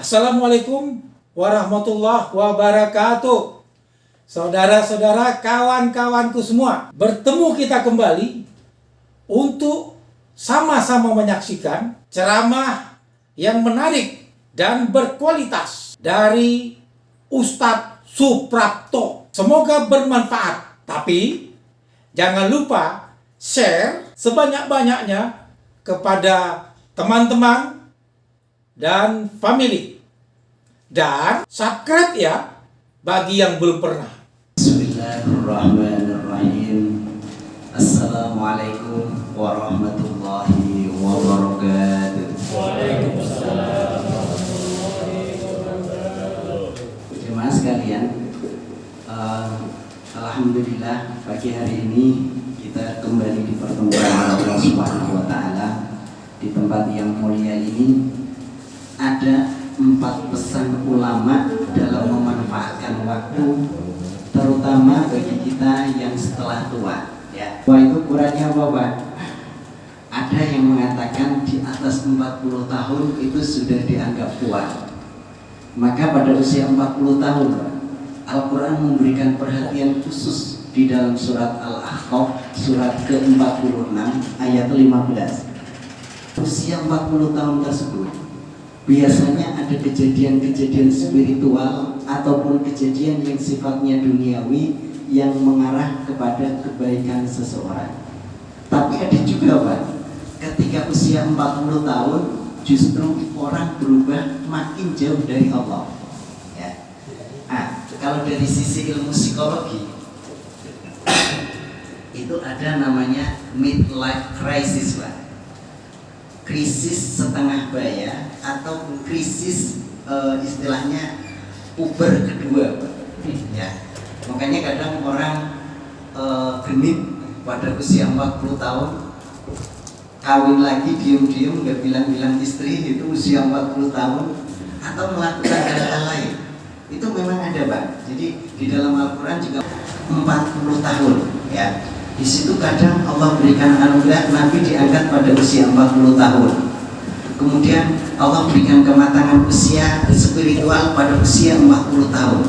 Assalamualaikum warahmatullahi wabarakatuh. Saudara-saudara, kawan-kawanku semua, bertemu kita kembali untuk sama-sama menyaksikan ceramah yang menarik dan berkualitas dari Ustadz Suprapto. Semoga bermanfaat, tapi jangan lupa share sebanyak-banyaknya kepada teman-teman dan family, dan subscribe ya bagi yang belum pernah. Bismillahirrahmanirrahim. Assalamualaikum warahmatullahi wabarakatuh. Waalaikumsalam warahmatullahi wabarakatuh. Jemaah sekalian, alhamdulillah pagi hari ini kita kembali dipertemukan Allah Subhanahu wa taala di tempat yang mulia ini. Ada 4 pesan ulama dalam memanfaatkan waktu, terutama bagi kita yang setelah tua. Ya. Wah, itu ukurannya apa, Pak? Ada yang mengatakan di atas 40 tahun itu sudah dianggap tua. Maka pada usia 40 tahun, Al-Quran memberikan perhatian khusus di dalam surat Al-Ahqaf, surat ke-46 ayat 15. Usia 40 tahun tersebut biasanya ada kejadian-kejadian spiritual ataupun kejadian yang sifatnya duniawi yang mengarah kepada kebaikan seseorang. Tapi ada juga, Pak, ketika usia 40 tahun justru orang berubah makin jauh dari Allah. Ya. Kalau dari sisi ilmu psikologi itu ada namanya midlife crisis, Pak. Krisis setengah baya atau krisis istilahnya puber kedua, ya. Makanya kadang orang genit pada usia 40 tahun kawin lagi diam-diam nggak bilang-bilang istri, itu usia 40 tahun, atau melakukan hal lain. Itu memang ada, Pak. Jadi di dalam Al-Quran juga 40 tahun, ya. Di situ kadang Allah berikan anugerah Nabi diangkat pada usia 40 tahun. Kemudian Allah berikan kematangan usia spiritual pada usia 40 tahun.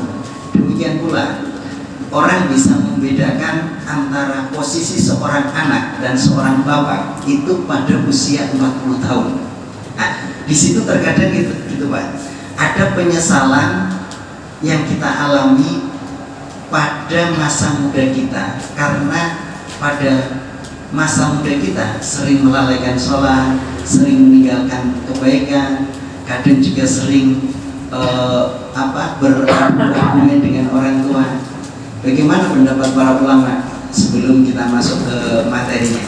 Demikian pula orang bisa membedakan antara posisi seorang anak dan seorang bapak itu pada usia 40 tahun. Di situ terkadang gitu, Pak. Ada penyesalan yang kita alami pada masa muda kita karena pada masa muda kita sering melalaikan sholat, sering meninggalkan kebaikan, kadang juga sering berargumen dengan orang tua. Bagaimana pendapat para ulama sebelum kita masuk ke materinya?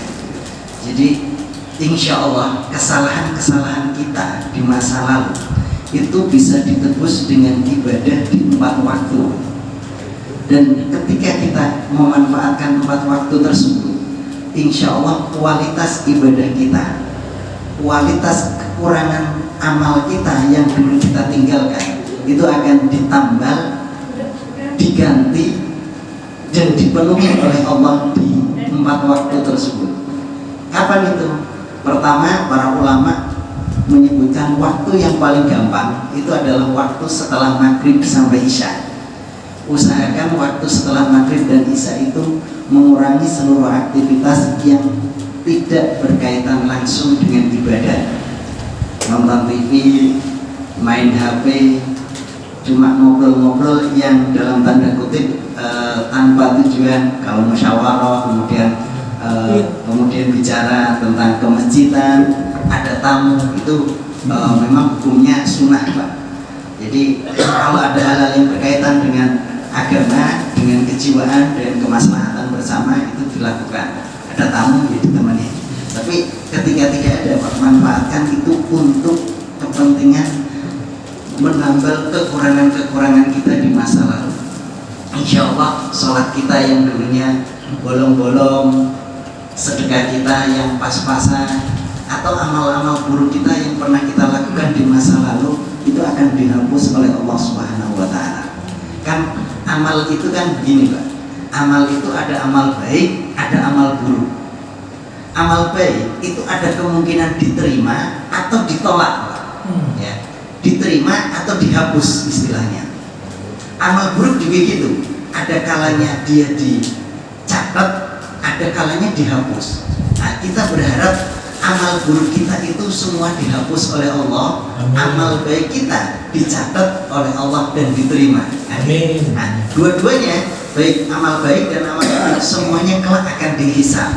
Jadi insya Allah kesalahan-kesalahan kita di masa lalu itu bisa ditebus dengan ibadah di 4 waktu. Dan ketika kita memanfaatkan 4 waktu tersebut, insya Allah kualitas ibadah kita, kualitas kekurangan amal kita yang dulu kita tinggalkan, itu akan ditambal, diganti, dan dipenuhi oleh Allah di 4 waktu tersebut. Kapan itu? Pertama, para ulama menyebutkan waktu yang paling gampang itu adalah waktu setelah maghrib sampai isya. Usahakan waktu setelah maghrib dan isya itu mengurangi seluruh aktivitas yang tidak berkaitan langsung dengan ibadah. Nonton TV, main HP, cuma ngobrol-ngobrol yang dalam tanda kutip tanpa tujuan. Kalau musyawarah, kemudian bicara tentang kemasjidan, ada tamu, itu memang hukumnya sunnah, Pak. Jadi kalau ada hal-hal yang berkaitan dengan agama, dengan kejiwaan dan kemaslahatan bersama, itu dilakukan. Ada tamu, ya ditemani. Tapi ketika tidak ada, manfaatkan itu untuk kepentingan menambal kekurangan-kekurangan kita di masa lalu. Insya Allah sholat kita yang dulunya bolong-bolong, sedekah kita yang pas-pasan, atau amal-amal buruk kita yang pernah kita lakukan di masa lalu, itu akan dihapus oleh Allah Subhanahu wa taala. Kan amal itu kan begini, Pak. Amal itu ada amal baik, ada amal buruk. Amal baik itu ada kemungkinan diterima atau ditolak, Pak. Ya. diterima atau dihapus istilahnya. Amal buruk juga gitu, ada kalanya dia dicatat, ada kalanya dihapus. Nah, kita berharap amal buruk kita itu semua dihapus oleh Allah. Amin. Amal baik kita dicatat oleh Allah dan diterima. Amin. Nah, dua-duanya, baik amal baik dan amal buruk, semuanya kelak akan dihisab.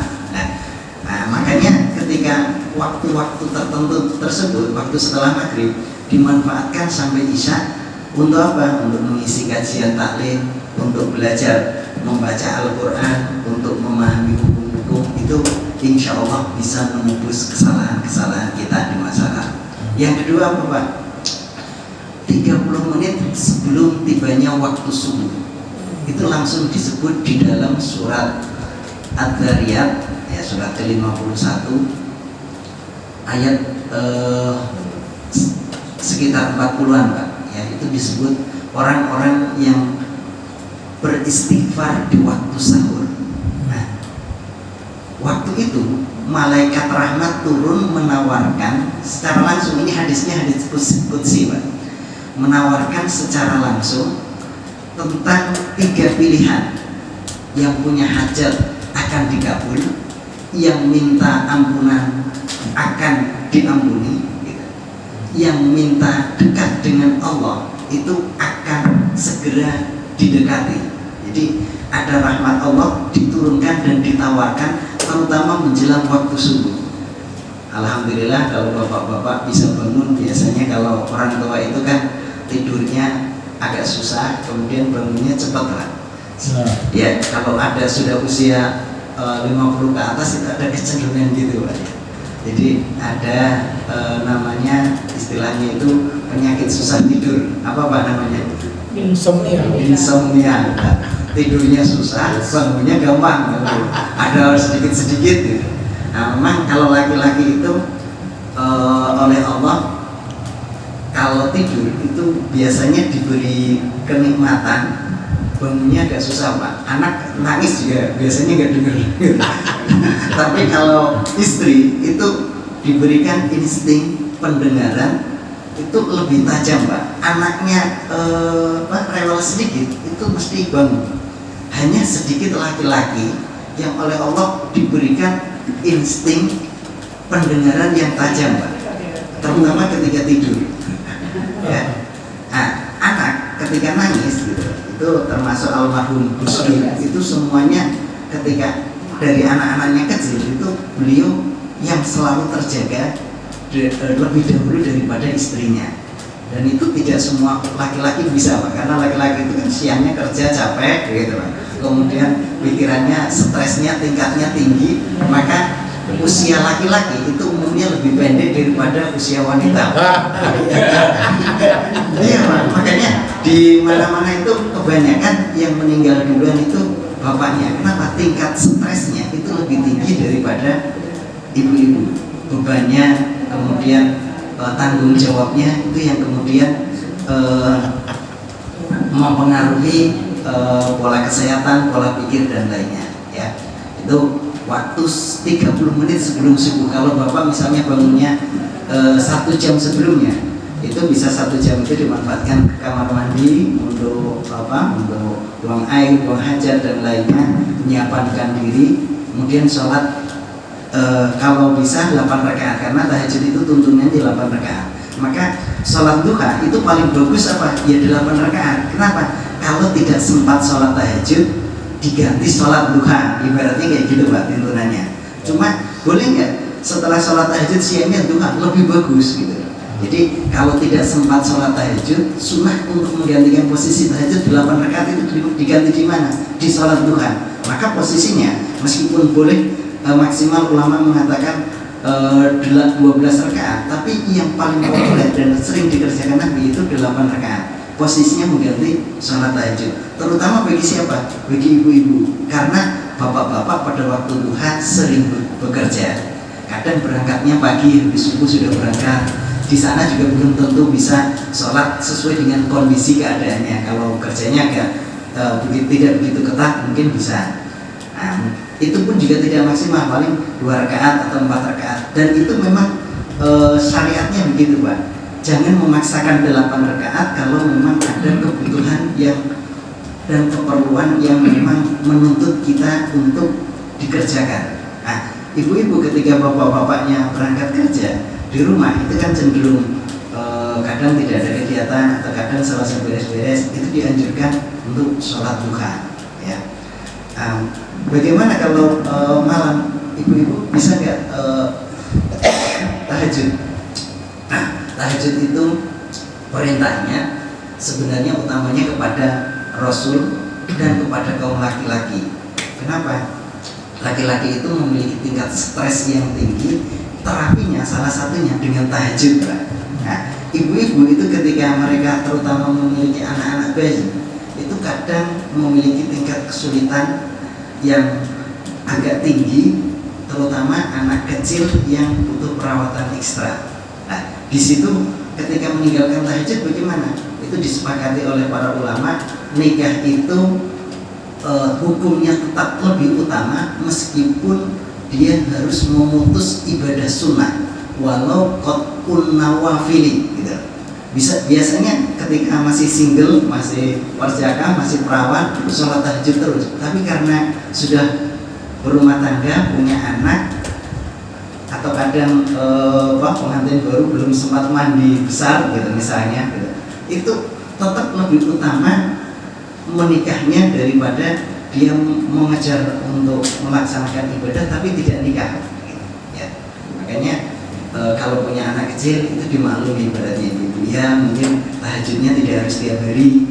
Nah, makanya ketika waktu-waktu tertentu tersebut, waktu setelah maghrib, dimanfaatkan sampai isya untuk apa? Untuk mengisi kajian taklim, untuk belajar membaca Al-Quran, untuk memahami hukum-hukum. Itu insya Allah bisa menembus kesalahan-kesalahan kita di masa lalu. Yang kedua apa Pak? 30 menit sebelum tibanya waktu subuh, itu langsung disebut di dalam surat Ad-Dzariyat, ya, surat ke-51 ayat sekitar 40-an Pak. Ya, itu disebut orang-orang yang beristighfar di waktu sahur. Nah, waktu itu malaikat rahmat turun menawarkan secara langsung, ini hadisnya hadis qudsi Pak, menawarkan secara langsung tentang 3 pilihan. Yang punya hajat akan dikabul, yang minta ampunan akan diampuni, yang minta dekat dengan Allah itu akan segera didekati. Jadi ada rahmat Allah diturunkan dan ditawarkan, terutama menjelang waktu subuh. Alhamdulillah kalau bapak-bapak bisa bangun. Biasanya kalau orang tua itu kan tidurnya agak susah, kemudian bangunnya cepat lah. Ya, kalau ada sudah usia 50 ke atas itu ada kecenderungan gitu Pak. Jadi ada namanya, istilahnya itu penyakit susah tidur. Apa Pak namanya? Insomnia. Insomnia. Tidurnya susah, bangunnya gampang. Ada sedikit-sedikit gitu. Nah, memang kalau laki-laki itu oleh Allah, kalau tidur itu biasanya diberi kenikmatan, bangunnya agak susah Pak. Anak nangis juga biasanya nggak denger. Tapi kalau istri itu diberikan insting pendengaran itu lebih tajam Pak. Anaknya rewel sedikit itu mesti bangun. Hanya sedikit laki-laki yang oleh Allah diberikan insting pendengaran yang tajam Pak, terutama ketika tidur. Ya. Nah, anak ketika nangis gitu, itu termasuk almarhum Gus Dur, itu semuanya ketika dari anak-anaknya kecil itu beliau yang selalu terjaga lebih dahulu daripada istrinya. Dan itu tidak semua laki-laki bisa Pak, karena laki-laki itu kan siangnya kerja capek gitu Pak, kemudian pikirannya, stresnya, tingkatnya tinggi, maka usia laki-laki itu umumnya lebih pendek daripada usia wanita. Iya Pak, makanya di mana-mana itu kebanyakan yang meninggal duluan itu bapaknya. Kenapa? Tingkat stresnya itu lebih tinggi daripada ibu-ibu. Bebannya, kemudian tanggung jawabnya itu yang kemudian mempengaruhi pola kesehatan, pola pikir dan lainnya. Ya, itu waktu 30 menit sebelum subuh. Kalau bapak misalnya bangunnya 1 jam sebelumnya, itu bisa 1 jam itu dimanfaatkan ke kamar mandi untuk apa? Untuk buang air, buang hajat dan lainnya, menyiapkan diri, kemudian sholat. Kalau bisa 8 rakaat, karena tahajud itu tuntunannya 8 rakaat. Maka sholat duha itu paling bagus apa? Ya 8 rakaat. Kenapa? Kalau tidak sempat sholat tahajud, diganti sholat duha. Ibaratnya kayak gitu Pak tuntunannya. Cuma boleh nggak setelah sholat tahajud siangnya duha? Lebih bagus gitu. Jadi kalau tidak sempat sholat tahajud, sunnah untuk menggantikan posisi tahajud 8 rakaat itu diganti di mana? Di sholat duha. Maka posisinya meskipun boleh maksimal ulama mengatakan 12 rakaat, tapi yang paling populer dan sering dikerjakan Nabi itu 8 rakaat. Posisinya mengganti sholat tahajud, terutama bagi siapa? Bagi ibu-ibu, karena bapak-bapak pada waktu duha sering bekerja. Kadang berangkatnya pagi, habis subuh sudah berangkat. Di sana juga belum tentu bisa sholat sesuai dengan kondisi keadaannya. Kalau kerjanya agak tidak begitu ketat, mungkin bisa. Nah, itu pun juga tidak maksimal, paling 2 rakaat atau 4 rakaat. Dan itu memang syariatnya begitu Pak. jangan memaksakan 8 rakaat kalau memang ada kebutuhan yang dan keperluan yang memang menuntut kita untuk dikerjakan. Nah, ibu-ibu ketika bapak-bapaknya berangkat kerja di rumah itu kan cenderung kadang tidak ada kegiatan atau kadang selesai beres-beres, itu dianjurkan untuk sholat duha. Ya. Bagaimana kalau malam ibu-ibu bisa nggak tahajud? Nah, tahajud itu perintahnya sebenarnya utamanya kepada Rasul dan kepada kaum laki-laki. Kenapa? Laki-laki itu memiliki tingkat stres yang tinggi, terapinya salah satunya dengan tahajud. Nah, ibu-ibu itu ketika mereka terutama memiliki anak-anak bayi, itu kadang memiliki tingkat kesulitan yang agak tinggi, terutama anak kecil yang butuh perawatan ekstra. Nah, di situ ketika meninggalkan tahajud bagaimana? Itu disepakati oleh para ulama, nikah itu hukumnya tetap lebih utama meskipun dia harus memutus ibadah sunnah walau qat'un nawafili gitu. Biasanya ketika masih single, masih perjaka, masih perawan, sholat tahajud terus. Tapi karena sudah berumah tangga, punya anak, atau kadang pengantin baru belum sempat mandi besar gitu misalnya gitu, itu tetap lebih utama menikahnya daripada dia mengejar untuk melaksanakan ibadah tapi tidak nikah gitu, ya. Makanya kalau punya anak kecil itu dimaklumi berarti ibu ya, mungkin tahajudnya tidak harus tiap hari,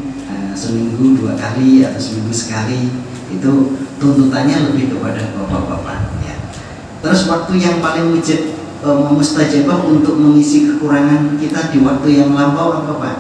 seminggu 2 kali atau seminggu sekali, itu tuntutannya lebih kepada bapak-bapak, ya. Terus waktu yang paling mustajabah untuk mengisi kekurangan kita di waktu yang lampau apa Pak?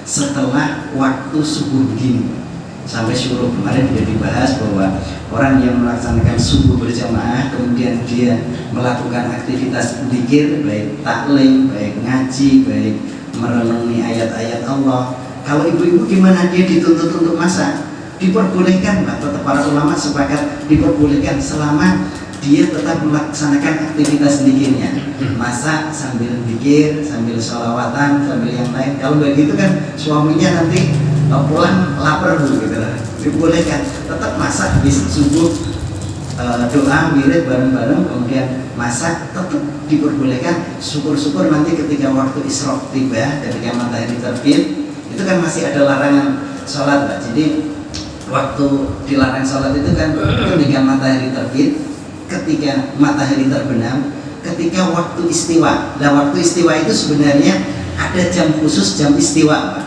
Setelah waktu subuh begini sampai syuruh. Kemarin sudah dibahas bahwa orang yang melaksanakan subuh berjamaah kemudian dia melakukan aktivitas zikir, baik taklim, baik ngaji, baik merenungi ayat-ayat Allah. Kalau ibu-ibu gimana, dia dituntut untuk masak? Diperbolehkan Pak, tetap para ulama sepakat diperbolehkan selama dia tetap melaksanakan aktivitas zikirnya, masak sambil zikir, sambil sholawatan, sambil yang lain. Kalau begitu kan suaminya nanti pulang lapar gitu, dibolehkan tetap masak habis subuh, doa wirid bareng-bareng, kemudian masak, tetap diperbolehkan. Syukur-syukur nanti ketika waktu isyraq tiba, ketika matahari terbit, itu kan masih ada larangan sholat Pak. Jadi waktu dilarang sholat itu kan ketika matahari terbit, ketika matahari terbenam, ketika waktu istiwa. Nah, waktu istiwa itu sebenarnya ada jam khusus, jam istiwa Pak.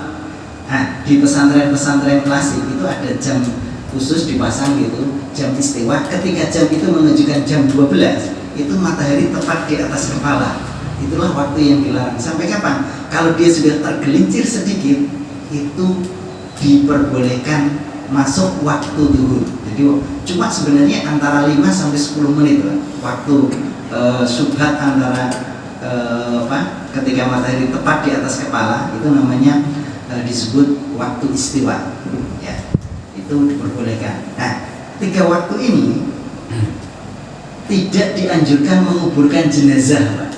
Nah, di pesantren-pesantren klasik itu ada jam khusus dipasang gitu, jam istiwa. Ketika jam itu menunjukkan jam 12, itu matahari tepat di atas kepala. Itulah waktu yang dilarang. Sampai kapan? Kalau dia sudah tergelincir sedikit, itu diperbolehkan masuk waktu zuhur. Jadi cuma sebenarnya antara 5 sampai 10 menit lah. Waktu subhat antara ketika matahari tepat di atas kepala, itu namanya disebut waktu istiwa, ya. Itu diperbolehkan. Nah, 3 waktu ini tidak dianjurkan menguburkan jenazah Pak.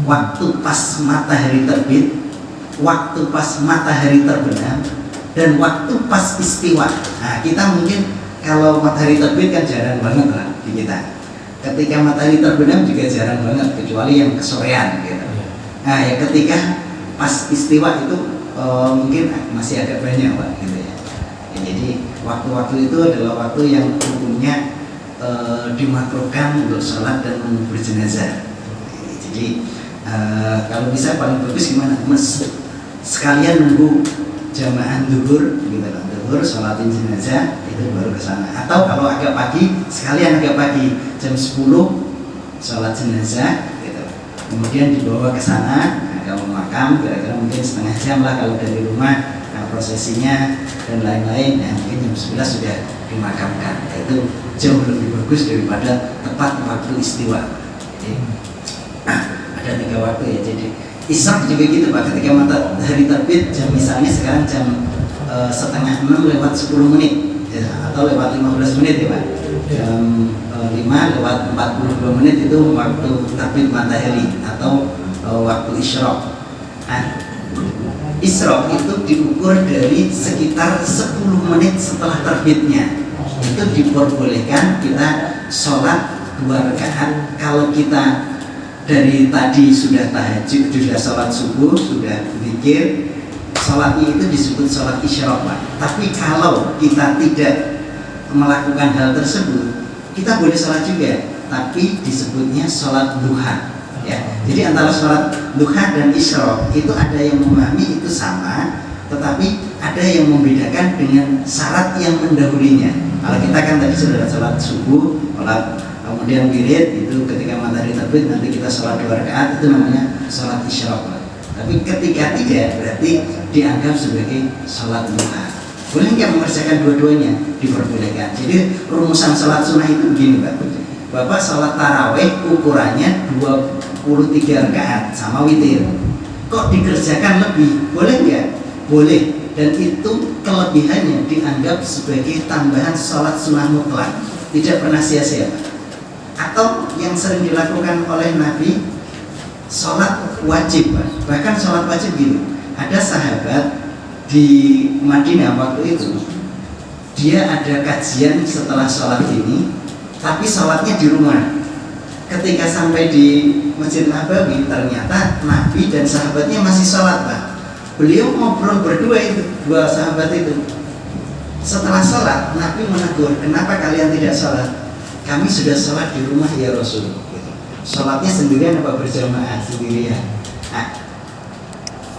Waktu pas matahari terbit, waktu pas matahari terbenam, dan waktu pas istiwa. Nah, kita mungkin kalau matahari terbit kan jarang banget lah di kita. Ketika matahari terbenam juga jarang banget, kecuali yang kesorean gitu. Nah, ya ketika pas istiwa itu mungkin masih agak banyak Pak gitu ya. Jadi waktu-waktu itu adalah waktu yang hukumnya dimakruhkan untuk sholat dan mengubur jenazah. Jadi kalau bisa paling bagus gimana? Sekalian nunggu jamaah zuhur gitu kan, zuhur sholatin jenazah itu baru ke sana. Atau kalau agak pagi, sekalian agak pagi jam 10 sholat jenazah gitu. Kemudian dibawa ke sana, kalau makam kira-kira mungkin setengah jam lah kalau dari rumah, prosesinya dan lain-lain. Nah, mungkin jam 11 sudah dimakamkan. Itu jauh lebih bagus daripada tepat waktu istiwa. Jadi ada 3 waktu ya. Jadi isyraq juga gitu Pak, ketika matahari terbit jam misalnya sekarang jam 5:30 lewat 10 menit ya, atau lewat 15 menit ya Pak. Jam 5 lewat 42 menit itu waktu terbit matahari atau waktu isyraq. Nah, Isyraq itu diukur dari sekitar 10 menit setelah terbitnya. Itu diperbolehkan kita sholat 2 rakaat. Kalau kita dari tadi sudah tahajud, sudah sholat subuh, sudah zikir, sholatnya itu disebut sholat isyraq, Pak. Tapi kalau kita tidak melakukan hal tersebut, kita boleh sholat juga, tapi disebutnya sholat duha. Ya, jadi antara sholat duha dan isyraq itu ada yang memahami itu sama, tetapi ada yang membedakan dengan syarat yang mendahulinya. Kalau kita kan tadi sudah sholat subuh, sholat kemudian wirid itu ketika matahari terbit nanti kita sholat 2 rakaat, itu namanya sholat isyraq. Tapi ketika tidak, berarti dianggap sebagai sholat duha. Boleh nggak mengerjakan dua-duanya? Diperbolehkan. Jadi rumusan sholat sunnah itu begini, Pak. Bapak sholat taraweh ukurannya 23 rakaat sama witir. Kok dikerjakan lebih? Boleh nggak? Boleh. Dan itu kelebihannya dianggap sebagai tambahan sholat sunnah mutlak, tidak pernah sia-sia. Atau yang sering dilakukan oleh Nabi, sholat wajib, bahkan sholat wajib gitu. Ada sahabat di Madinah waktu itu, dia ada kajian setelah sholat ini, tapi sholatnya di rumah. Ketika sampai di Masjid Nabawi, ternyata Nabi dan sahabatnya masih sholat, Pak. Beliau ngobrol berdua itu, 2 sahabat itu. Setelah sholat, Nabi menegur, kenapa kalian tidak sholat? Kami sudah sholat di rumah ya Rasul. Sholatnya sendirian apa berjamaah? Sendirian. Nah,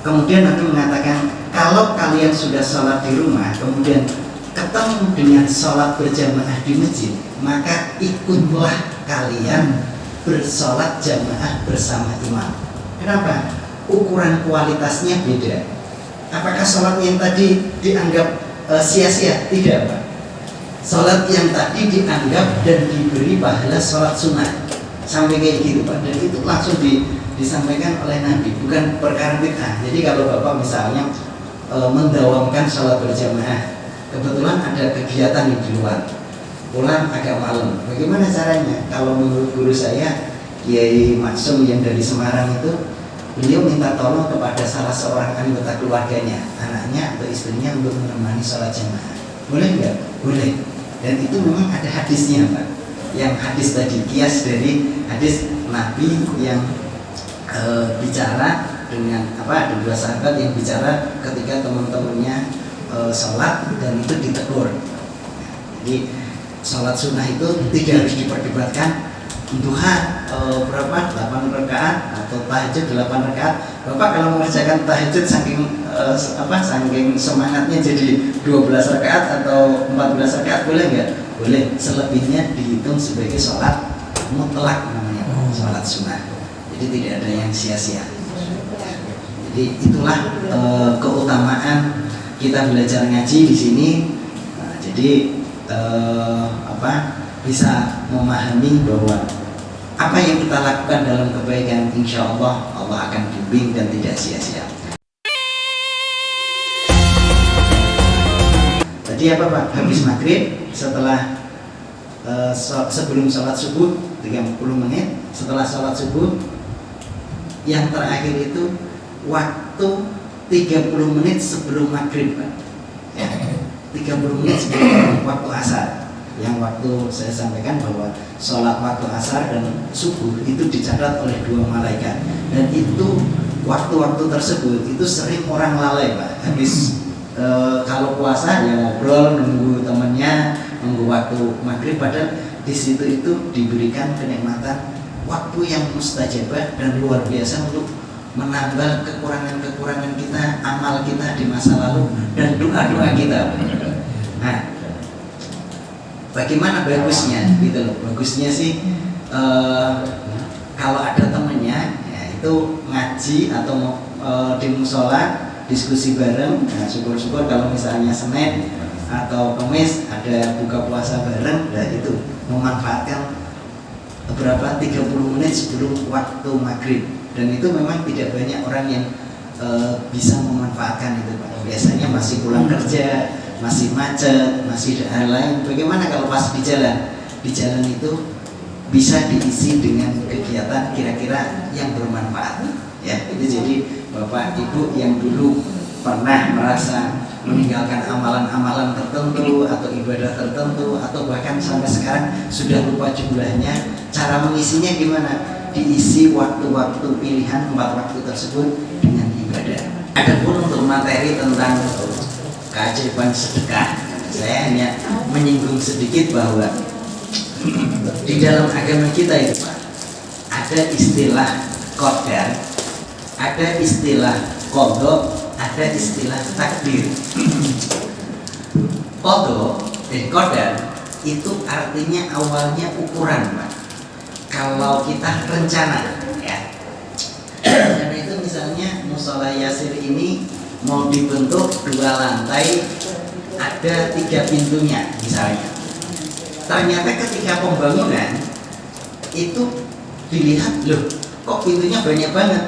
kemudian Nabi mengatakan, kalau kalian sudah sholat di rumah, kemudian ketemu dengan sholat berjamaah di masjid, maka ikutlah kalian bersolat jamaah bersama imam. Kenapa? Ukuran kualitasnya beda. Apakah sholat yang tadi dianggap sia-sia? Tidak, Pak. Sholat yang tadi dianggap dan diberi pahala sholat sunnah. Sampai kayak gitu, Pak. Dan itu langsung disampaikan oleh Nabi, bukan perkara bid'ah. Jadi kalau Bapak misalnya mendawamkan sholat berjamaah, kebetulan ada kegiatan di luar, pulang agak malam, bagaimana caranya? Kalau menurut guru saya, Kiai Maksum yang dari Semarang itu, beliau minta tolong kepada salah seorang anggota keluarganya, anaknya atau istrinya, untuk menemani sholat jamaah. Boleh nggak? Boleh. Dan itu memang ada hadisnya, Pak. Yang hadis tadi, kias dari hadis Nabi yang bicara dengan ada 2 sahabat yang bicara ketika teman-temannya sholat dan itu ditegur. Jadi sholat sunnah itu tidak harus diperdebatkan. Duha berapa? 8 rakaat atau tahajud 8 rakaat. Bapak kalau mengerjakan tahajud saking semangatnya jadi 12 rakaat atau 14 rakaat, boleh nggak? Boleh. Selebihnya dihitung sebagai sholat mutlak, namanya sholat sunnah. Jadi tidak ada yang sia-sia. Jadi itulah keutamaan kita belajar ngaji di sini. Nah, jadi bisa memahami bahwa apa yang kita lakukan dalam kebaikan, insya Allah Allah akan bimbing dan tidak sia-sia. Tadi apa, Pak? Habis maghrib, setelah sebelum sholat subuh 30 menit, setelah sholat subuh yang terakhir itu waktu 30 menit sebelum maghrib, Pak. Ya, 30 menit sebelum waktu asar. Yang waktu saya sampaikan bahwa sholat waktu asar dan subuh itu dicatat oleh 2 malaikat, dan itu waktu-waktu tersebut itu sering orang lalai, Pak. Habis kalau puasa ya ngobrol, nunggu temennya, nunggu waktu maghrib, padahal di situ itu diberikan kenikmatan waktu yang mustajabah dan luar biasa untuk menambah kekurangan-kekurangan kita, amal kita di masa lalu dan doa-doa kita. Nah, bagaimana bagusnya gitu loh. Bagusnya sih kalau ada temennya ya, itu ngaji atau di musola diskusi bareng. Nah, syukur-syukur kalau misalnya Senin atau Kamis ada buka puasa bareng, nah itu memanfaatkan beberapa 30 menit sebelum waktu maghrib. Dan itu memang tidak banyak orang yang bisa memanfaatkan itu, Pak. Biasanya masih pulang kerja, masih macet, masih hal lain. Bagaimana kalau pas di jalan? Di jalan itu bisa diisi dengan kegiatan kira-kira yang bermanfaat. Ya, itu jadi Bapak Ibu yang dulu pernah merasa meninggalkan amalan-amalan tertentu atau ibadah tertentu atau bahkan sampai sekarang sudah lupa jumlahnya, cara mengisinya gimana? Diisi waktu-waktu pilihan 4 waktu tersebut dengan ibadah. Adapun untuk materi tentang keajaiban sedekah, saya hanya menyinggung sedikit bahwa di dalam agama kita itu Pak, ada istilah qadar, ada istilah qada, ada istilah takdir. Qadar itu artinya awalnya ukuran Pak. Kalau kita rencana ya, rencana itu misalnya musola Yasir ini mau dibentuk 2 lantai, ada 3 pintunya misalnya. Ternyata ketika pembangunan itu dilihat, loh kok pintunya banyak banget,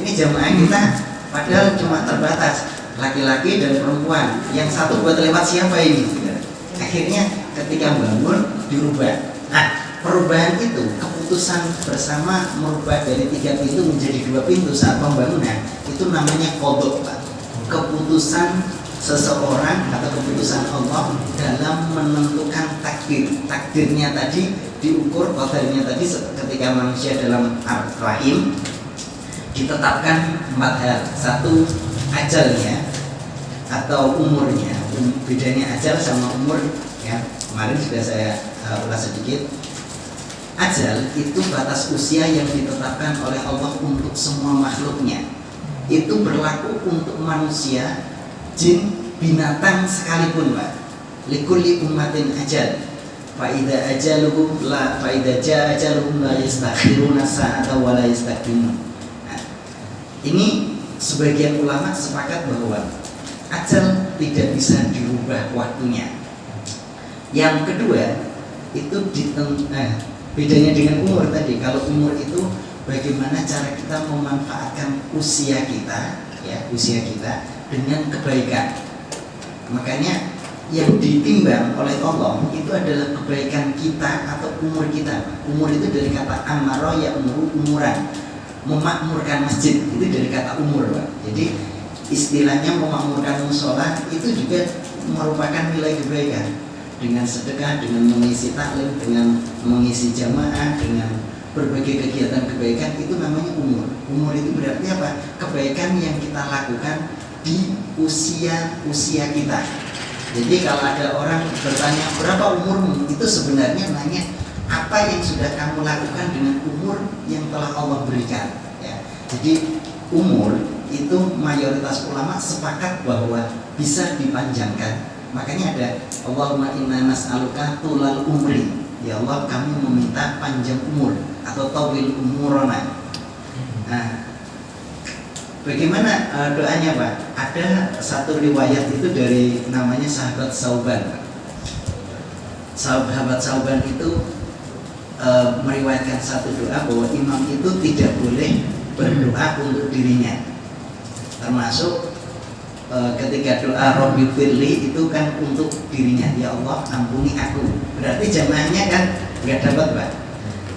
ini jamaah kita padahal cuma terbatas laki-laki dan perempuan, yang satu buat lewat siapa ini? Akhirnya ketika bangun dirubah. Nah, perubahan itu keputusan bersama merubah dari 3 pintu menjadi 2 pintu saat pembangunan, itu namanya qada Pak. Keputusan seseorang atau keputusan Allah dalam menentukan takdir. Takdirnya tadi diukur, qadarnya tadi ketika manusia dalam rahim ditetapkan 4 hal. 1, ajalnya atau umurnya. Bedanya ajal sama umur ya, kemarin sudah saya ulas sedikit. Ajal itu batas usia yang ditetapkan oleh Allah untuk semua makhluknya. Itu berlaku untuk manusia, jin, binatang sekalipun Pak. Likulli ummatin ajal. Faida ajaluhum la faida jaa ajaluhum la yastakhiruna sa'ata wa la yastaqdimun. Nah, ini sebagian ulama sepakat bahwa ajal tidak bisa dirubah waktunya. Yang kedua, itu bedanya dengan umur tadi. Kalau umur itu bagaimana cara kita memanfaatkan usia kita, ya, usia kita dengan kebaikan. Makanya yang ditimbang oleh Allah itu adalah kebaikan kita atau umur kita. Umur itu dari kata amaro ya umuran, memakmurkan masjid itu dari kata umur Pak. Jadi istilahnya memakmurkan musola itu juga merupakan nilai kebaikan. Dengan sedekah, dengan mengisi taklim, dengan mengisi jamaah, dengan berbagai kegiatan kebaikan, itu namanya umur. Umur itu berarti apa? Kebaikan yang kita lakukan di usia kita. Jadi kalau ada orang bertanya berapa umurmu, itu sebenarnya nanya apa yang sudah kamu lakukan dengan umur yang telah Allah berikan. Ya. Jadi umur itu mayoritas ulama sepakat bahwa bisa dipanjangkan. Makanya ada Allahumma inna nas'aluka tulal umri. Ya Allah, kami meminta panjang umur atau tawil umurona. Nah, bagaimana doanya Pak? Ada satu riwayat itu dari namanya sahabat Sauban. Sahabat Sauban itu meriwayatkan satu doa bahwa imam itu tidak boleh berdoa untuk dirinya. Termasuk ketika doa Rabbi firli itu kan untuk dirinya, ya Allah ampuni aku. Berarti jamaahnya kan nggak dapat Pak.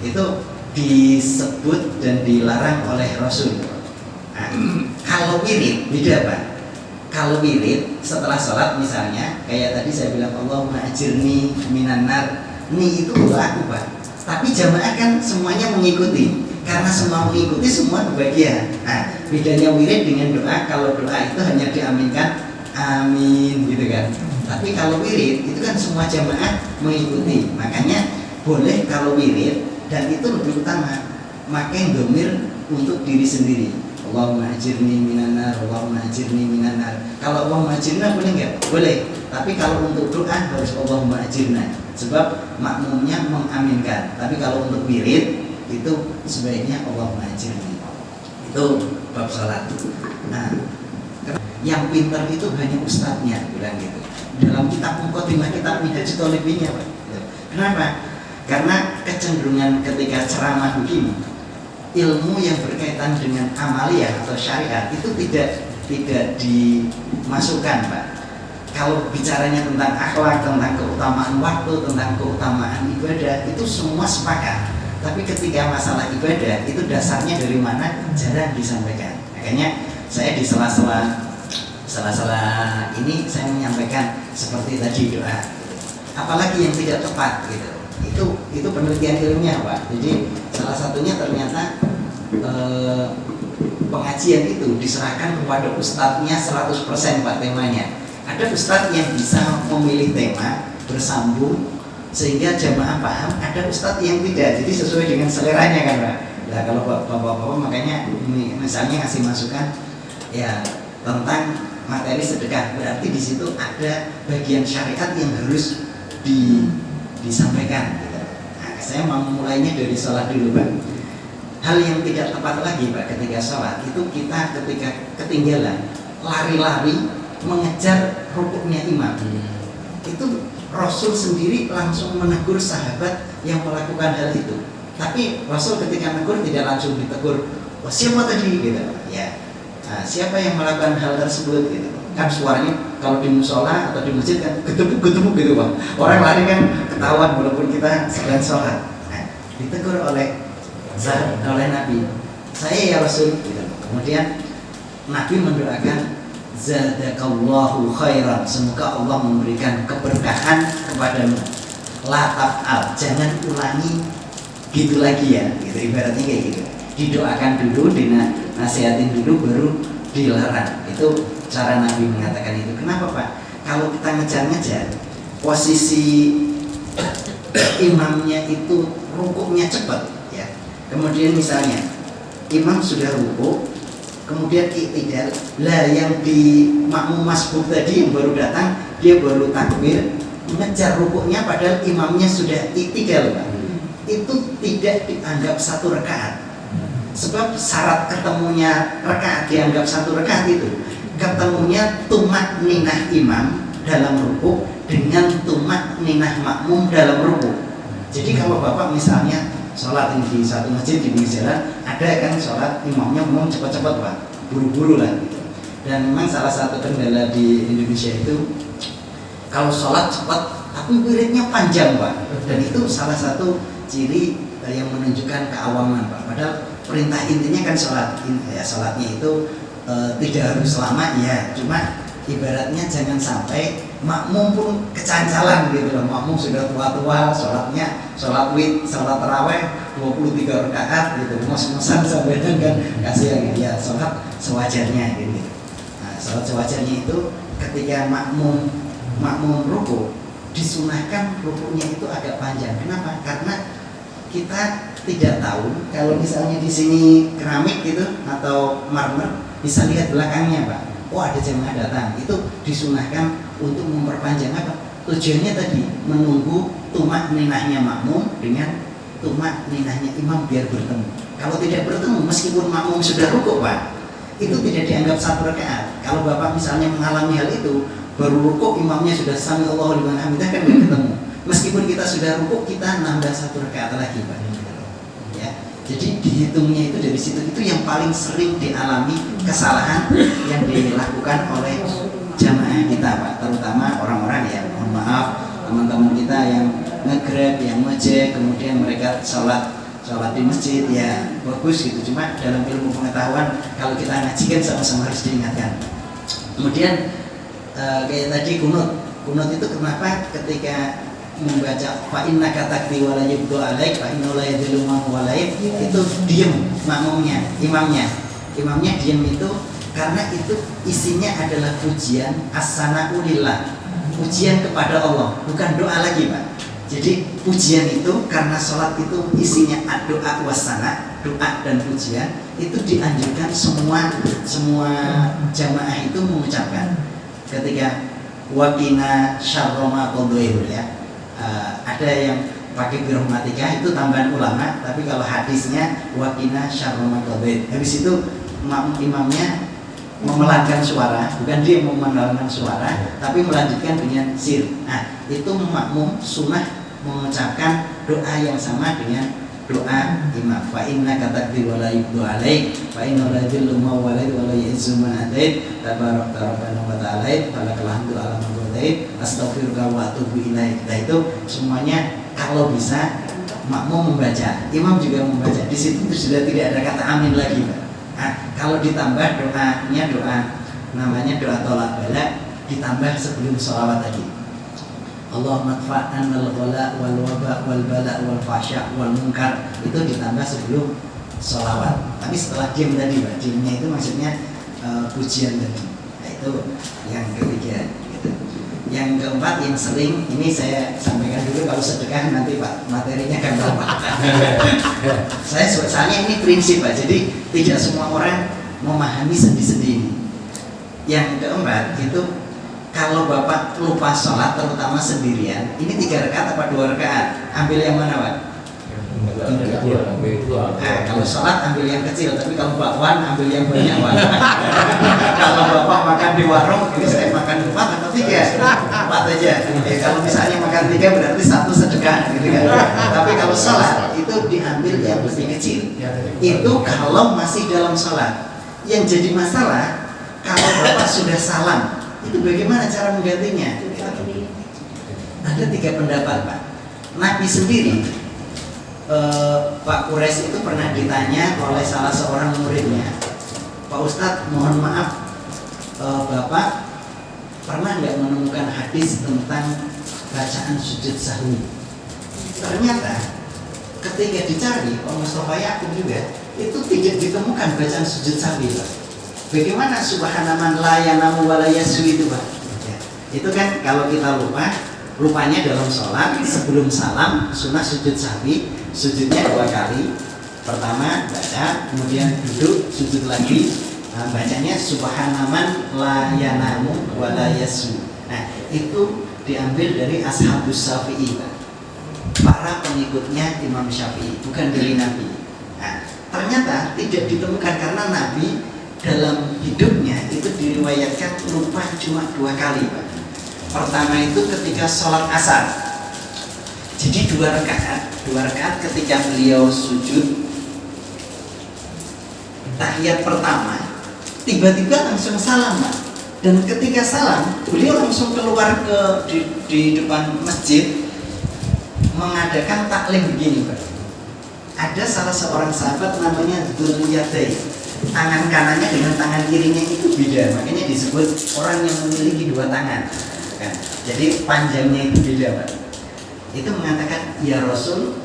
Itu disebut dan dilarang oleh Rasul. Nah, kalau wirid beda Pak. Kalau wirid setelah sholat misalnya, kayak tadi saya bilang Allahumma ajirni minan nar, ini itu doa aku Pak. Tapi jamaah kan semuanya mengikuti. Karena semua mengikuti, semua kebahagiaan. Nah, bedanya wirid dengan doa, kalau doa itu hanya diaminkan amin gitu kan. Tapi kalau wirid itu kan semua jamaah mengikuti. Makanya boleh kalau wirid, dan itu lebih utama makai domir untuk diri sendiri. Allahumma ajirni minan nar, Allahumma ajirni minan nar. Kalau Allahumma ajirna boleh enggak? Boleh. Tapi kalau untuk doa harus Allahumma ajirna. Sebab makmumnya mengaminkan. Tapi kalau untuk wirid itu sebaiknya Allahumma ajirni. Itu bab salat. Nah, yang pintar itu hanya ustadznya bilang gitu. Dalam kitab Muqaddimah kitab Minhajul Talibin Pak. Kenapa? Karena kecenderungan ketika ceramah begini, ilmu yang berkaitan dengan amaliyah atau syariat itu tidak dimasukkan Pak. Kalau bicaranya tentang akhlak, tentang keutamaan waktu, tentang keutamaan ibadah, itu semua sepakat. Tapi ketika masalah ibadah itu dasarnya dari mana jarang disampaikan. Makanya saya di sela-sela ini saya menyampaikan seperti tadi doa. Apalagi yang tidak tepat gitu. Itu penelitian ilmiah Pak. Jadi salah satunya ternyata pengajian itu diserahkan kepada ustadznya 100% Pak temanya. Ada ustadz yang bisa memilih tema bersambung sehingga jamaah paham, ada ustadz yang tidak, jadi sesuai dengan seleranya kan Pak. Nah kalau bapak-bapak makanya misalnya ngasih masukan ya tentang materi sedekah, berarti di situ ada bagian syariat yang harus disampaikan gitu. Nah, saya mau mulainya dari sholat dulu Pak. Hal yang tidak tepat lagi Pak ketika sholat itu kita ketika ketinggalan lari-lari mengejar rukuknya imam. Itu Rasul sendiri langsung menegur sahabat yang melakukan hal itu. Tapi Rasul ketika menegur tidak langsung ditegur, oh, siapa tadi gitu ya. Nah, siapa yang melakukan hal tersebut gitu. Kan suaranya kalau di musola atau di masjid kan getepuk gitu Bang. Orang lari kan ketahuan walaupun kita sedang sholat. Nah, ditegur oleh Nabi, saya ya Rasul gitu. Kemudian Nabi mendoakan zadakallahu khairan, semoga Allah memberikan keberkahan kepadamu. La taf'al, jangan ulangi gitu lagi ya, gitu ibaratnya kayak gitu. Didoakan dulu, dinasihatin dulu, baru dilarang. Itu cara Nabi mengatakan itu. Kenapa Pak? Kalau kita ngejar-ngejar, posisi imamnya itu rukuknya cepat ya. Kemudian misalnya imam sudah rukuk, kemudian iktidal, lah yang di makmum masbuk tadi yang baru datang dia baru takbir mengejar rukuknya padahal imamnya sudah iktidal Pak. Itu tidak dianggap satu rakaat. Sebab syarat ketemunya rakaat dianggap satu rakaat itu ketemunya tumak ninah imam dalam rukuk dengan tumak ninah makmum dalam rukuk. Jadi kalau Bapak misalnya sholat di satu masjid di pinggir jalan, ada kan sholat imamnya ngomong cepat-cepat Pak, buru-buru lah gitu. Dan memang salah satu kendala di Indonesia itu kalau sholat cepat tapi wiridnya panjang Pak. Dan itu salah satu ciri yang menunjukkan keawaman Pak. Padahal perintah intinya kan sholat, ya sholatnya itu tidak harus lama ya, cuma ibaratnya jangan sampai makmum pun kecancalan gitu loh. Makmum sudah tua-tua, sholat wid, sholat taraweh 23 rakaat gitu, mos-mosan sampai dengan kasihan ya, sholat sewajarnya gitu. Nah, sholat sewajarnya itu ketika makmum ruku disunahkan rukuknya itu agak panjang. Kenapa? Karena kita tidak tahu kalau misalnya di sini keramik gitu atau marmer bisa lihat belakangnya Pak. Oh ada jemaah datang, itu disunahkan untuk memperpanjang apa? Tujuannya tadi menunggu tumak ninahnya makmum dengan tumak ninahnya imam biar bertemu. Kalau tidak bertemu, meskipun makmum sudah rukuk Pak, itu tidak dianggap satu rakaat. Kalau Bapak misalnya mengalami hal itu, baru rukuk imamnya sudah sami Allahu liman hamidah kan tidak ketemu. Meskipun kita sudah rukuk, kita nambah satu rakaat lagi Pak. Ya. Jadi dihitungnya itu dari situ, itu yang paling sering dialami kesalahan yang dilakukan oleh jamaah kita Pak, terutama orang-orang ya, mohon maaf teman-teman kita yang nge-grab, yang ngejek, kemudian mereka sholat di masjid ya bagus gitu, cuma dalam ilmu pengetahuan kalau kita ngaji kan sama-sama harus diingatkan. Kemudian kayak tadi kunut itu kenapa ketika membaca fa innaka takdi wa la yubdu alaik fa inna la yadhillu man walaik, itu diam makmumnya, imamnya diam itu karena itu isinya adalah pujian as-sana'u lillah, pujian kepada Allah, bukan doa lagi Pak. Jadi pujian itu karena sholat itu isinya doa wasana, doa dan pujian, itu dianjurkan semua jamaah itu mengucapkan ketika wakina syarroma qadairu ya. Ada yang pakai birahmatika itu tambahan ulama, tapi kalau hadisnya wakina syarroma qadair. Habis itu imamnya memelankan suara, bukan dia memelankan suara, tapi melanjutkan dengan sir. Nah, itu makmum sunnah mengucapkan doa yang sama dengan doa imam. Fa inna katakdi wa la yubdu alaik, fa inna la yadhillu ma walid wa la yu'izzu man adait, tabarak rabbana wa ta'ala, falakal hamdu ala man qadait, astaghfiruka wa atubu ilaik. Nah, itu semuanya kalau bisa makmum membaca, imam juga membaca. Di situ sudah tidak ada kata amin lagi, Pak. Nah, kalau ditambah doanya namanya doa tolak bala, ditambah sebelum sholawat tadi. Allahumma dfa'annal ghala wal waba wal bala wal fasya wal munkar, itu ditambah sebelum sholawat. Tapi setelah diam tadi, Pak, diamnya itu maksudnya pujian tadi. Nah, itu yang ketiga. Gitu. Yang keempat yang sering ini saya sampaikan dulu, kalau sedekah nanti Pak materinya kan berapa. Soalnya ini prinsip, Pak. Jadi tidak semua orang memahami sendiri-sendiri. Yang keempat itu kalau Bapak lupa sholat terutama sendirian, ini 3 rakaat apa 2 rakaat? Ambil yang mana, Pak? Nah, kalau sholat ambil yang kecil, tapi kalau bakwan ambil yang banyak, Pak. Kalau Bapak makan di warung, ini saya makan 4 atau 3? 4 aja. Kalau misalnya makan 3 berarti 1 sedekah, gitu kan. Tapi kalau sholat itu diambil yang lebih kecil. Itu kalau masih dalam sholat. Yang jadi masalah kalau Bapak sudah salam, itu bagaimana cara menggantinya? Ada 3 pendapat, Pak. Nabi sendiri, Pak Quraisy itu pernah ditanya oleh salah seorang muridnya, Pak Ustadz, mohon maaf, Bapak pernah nggak menemukan hadis tentang bacaan sujud sahwi? Ternyata ketika dicari oleh Mustafa Yakub juga, itu tidak ditemukan bacaan sujud sahwi, Pak. Bagaimana subhana man la yanamu wa la yaswi itu, Pak? Ya. Itu kan kalau kita lupanya dalam sholat sebelum salam sunnah sujud sahwi, sujudnya 2 kali. Pertama baca, kemudian duduk, sujud lagi. Nah, bacanya subhana man la yanamu wa la yaswi. Nah, itu diambil dari ashabus Syafi'i, Pak. Para pengikutnya Imam Syafi'i, bukan dari Nabi. Nah, ternyata tidak ditemukan karena Nabi dalam hidupnya itu diriwayatkan lupa cuma 2 kali, Pak. Pertama itu ketika sholat asar, jadi 2 rakaat ketika beliau sujud tahiyat pertama, tiba-tiba langsung salam, Pak. Dan ketika salam, beliau langsung keluar di depan masjid mengadakan taklim begini, Pak. Ada salah seorang sahabat namanya Dzulyaday. Tangan kanannya dengan tangan kirinya itu beda, makanya disebut orang yang memiliki 2 tangan, kan? Jadi panjangnya itu beda, Pak. Itu mengatakan, ya Rasul,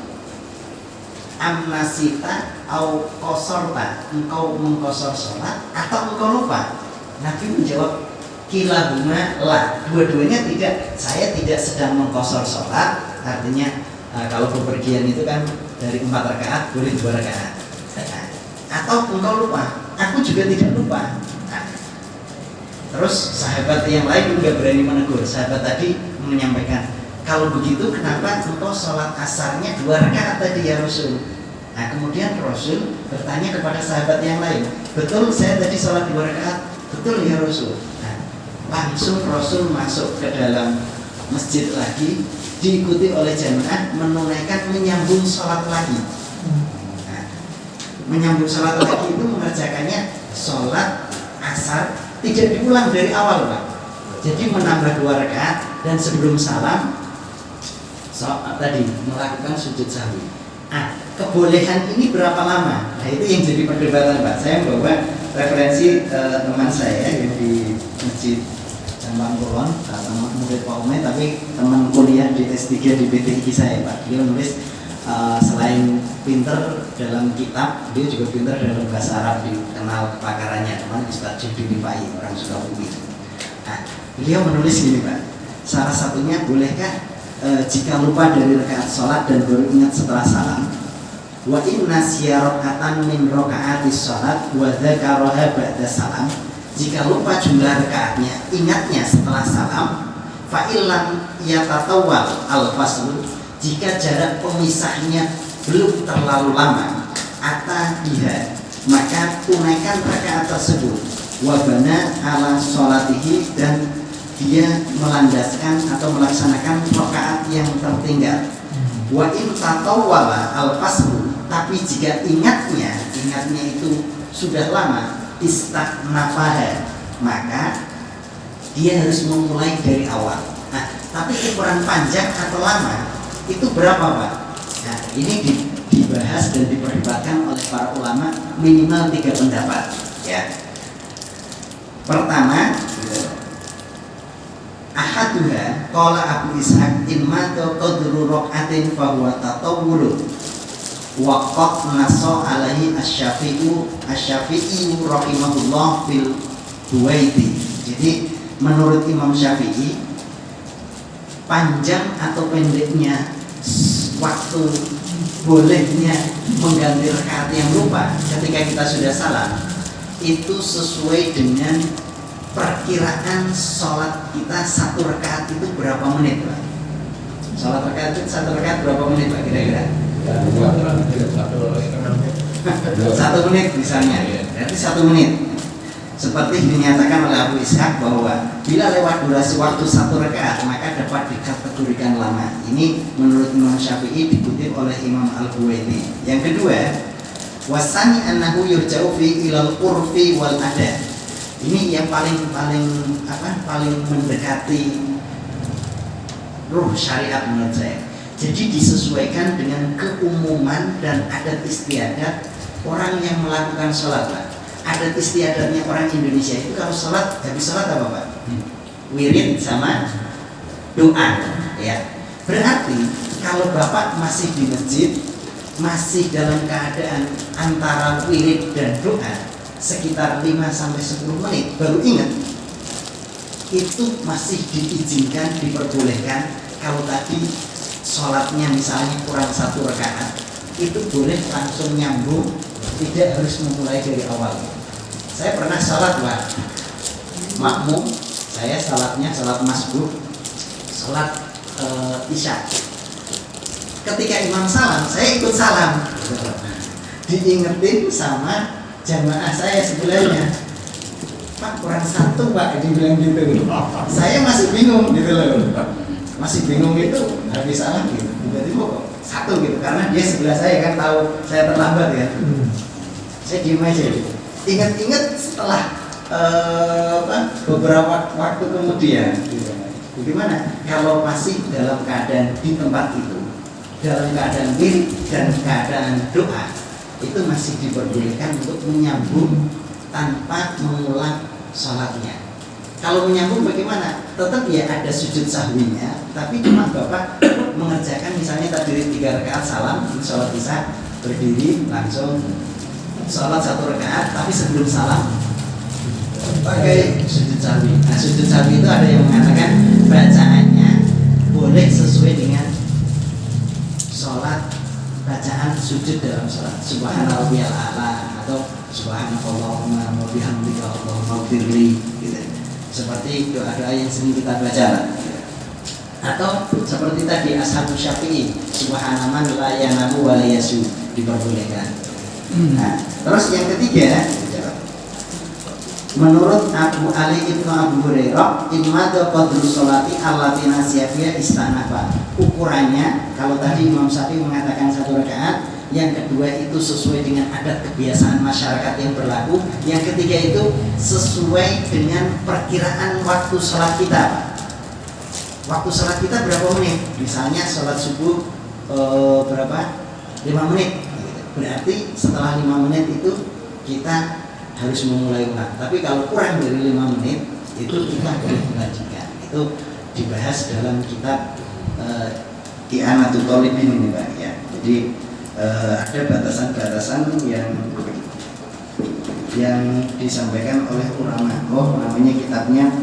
amnasita au kosorta, engkau mengkosor sholat atau engkau lupa? Nabi menjawab, kilahuma la, dua-duanya tidak. Saya tidak sedang mengkosor sholat, artinya kalau bepergian itu kan dari 4 rakaat boleh 2 rakaat. Atau engkau lupa, aku juga tidak lupa. Nah, terus sahabat yang lain juga berani menegur. Sahabat tadi menyampaikan, kalau begitu kenapa engkau sholat asarnya 2 rakaat tadi ya Rasul? Nah, kemudian Rasul bertanya kepada sahabat yang lain, betul saya tadi sholat 2 rakaat? Betul ya Rasul. Nah, langsung Rasul masuk ke dalam masjid lagi, diikuti oleh jamaah menunaikan menyambung sholat lagi. Menyambung sholat lagi itu mengerjakannya sholat asar tidak diulang dari awal, Pak. Jadi menambah 2 rakaat dan sebelum salam tadi melakukan sujud sahwi. Kebolehan ini berapa lama? Nah, itu yang jadi perdebatan, Pak. Saya membawa referensi teman saya yang di Masjid Cambang Kulon, teman murid Pak Ume, tapi teman kuliah di S3 di PTIG saya, Pak. Dia menulis selain pinter dalam kitab, dia juga pinter dalam bahasa Arab, dikenal kepakarannya, teman Ustaz Judi Rifai, orang Sukabumi. Nah, beliau menulis gini, Pak. Salah satunya, bolehkah jika lupa dari rakaat sholat dan baru ingat setelah salam, wa inna siya rokatan min rokaatis sholat wa dzakaraha ba'da salam, jika lupa jumlah rakaatnya, ingatnya setelah salam, fa illam yatatawwal al-fasl, jika jarak pemisahnya belum terlalu lama, biha, maka tunaikan rakaat tersebut, wabana ala sholatihi, dan dia melandaskan atau melaksanakan rakaat yang tertinggal. Wa in tatawwala al-faslu, tapi jika ingatnya itu sudah lama, istaghnafaha, maka dia harus memulai dari awal. Nah, tapi ukuran panjang atau lama itu berapa, Pak? Nah, Ini dibahas dan diperdebatkan oleh para ulama minimal 3 pendapat. Ya. Pertama, ahaduha qala Abu Ishaq in mata qadru raqatin fa huwa tatawwul wa qad nassa alaihi asy-Syafi'i rahimahullah fil Buwaiti. Jadi menurut Imam Syafi'i, panjang atau pendeknya waktu bolehnya mengganti rakaat yang lupa ketika kita sudah salam itu sesuai dengan perkiraan sholat kita 1 rakaat itu berapa menit, Pak? Sholat rakaat itu 1 rakaat berapa menit, Pak, kira-kira? 1 menit misalnya, berarti 1 menit. Seperti dinyatakan oleh Abu Ishaq bahwa bila lewat durasi waktu 1 rakaat maka dapat dikategorikan lama. Ini menurut Imam Syafi'i, dikutip oleh Imam Al-Buwaiti. Yang kedua, wasani annahu yurja'u fi ilal urfi wal adat. Ini yang paling mendekati ruh syariat menurut saya. Jadi disesuaikan dengan keumuman dan adat istiadat orang yang melakukan sholat, Pak. Adat istiadatnya orang Indonesia itu kalau sholat, habis sholat apa, Pak? Wirid sama doa, ya. Berarti kalau Bapak masih di masjid, masih dalam keadaan antara wirid dan doa sekitar 5-10 menit baru ingat, itu masih diizinkan, diperbolehkan. Kalau tadi sholatnya misalnya kurang 1 rakaat, itu boleh langsung nyambung, tidak harus memulai dari awal. Saya pernah sholat, Pak, makmum, saya sholatnya sholat masbuk, sholat isya. Ketika imam salam, saya ikut salam, diingetin sama jamaah saya sebelahnya, Pak, kurang 1, Pak, dibilang gitu. Saya masih bingung gitu loh, masih bingung gitu, habis salam gitu, tiba-tiba kok 1 gitu, karena dia sebelah saya kan tahu saya terlambat ya. Saya diem aja gitu. Ingat-ingat setelah beberapa waktu kemudian gitu. Gimana kalau masih dalam keadaan di tempat itu, dalam keadaan wirid dan keadaan doa, itu masih diperbolehkan untuk menyambung tanpa mengulang sholatnya. Kalau menyambung bagaimana? Tetap ya ada sujud sahwinya, tapi cuma Bapak mengerjakan misalnya tadi 3 rakaat salam, sholat isya, berdiri langsung sholat 1 rakaat, tapi sebelum salam pakai sujud sahwi. Nah, sujud sahwi itu ada yang mengatakan bacaannya boleh sesuai dengan sholat, bacaan sujud dalam sholat, subhanallahil a'la atau subhanallahumma wa bihamdika allahumma ighfirli gitu. Seperti doa-doa yang sering kita baca. Atau seperti tadi ashabus Syafi'i, subhanaman la yanamu wa la yasu, diperbolehkan. Nah, terus yang ketiga, menurut Abu Ali ibnu Abu Hurairah, imadu qadru sholati allati nasiyafiyah istanafa. Ukurannya, kalau tadi Imam Syafi'i mengatakan 1 rakaat, yang kedua itu sesuai dengan adat kebiasaan masyarakat yang berlaku, yang ketiga itu sesuai dengan perkiraan waktu sholat kita, Pak. Waktu sholat kita berapa menit? Misalnya sholat subuh berapa? 5 menit. Berarti setelah 5 menit itu kita harus memulai ulang. Tapi kalau kurang dari 5 menit itu kita boleh melanjutkan. Itu dibahas dalam kitab I'anatul Talibin ini, Pak, ya. Jadi ada batasan-batasan yang disampaikan oleh ulama. Oh, namanya kitabnya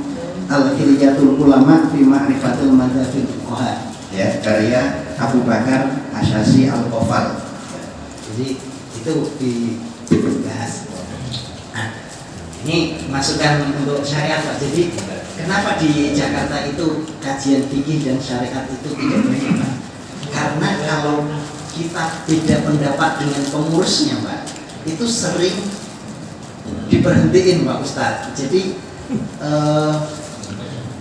Al-Hilyatul Ulama fi Ma'rifatul Madzhabil Fuqaha, ya, karya Abu Bakar Asy'ari Al-Qafal. Jadi itu dibahas. Nah, ini masukan untuk syariat, Pak. Jadi kenapa di Jakarta itu kajian fikih dan syariat itu tidak banyak, Pak? Karena kalau kita beda pendapat dengan pengurusnya, Pak, itu sering diberhentiin, Pak Ustadz. Jadi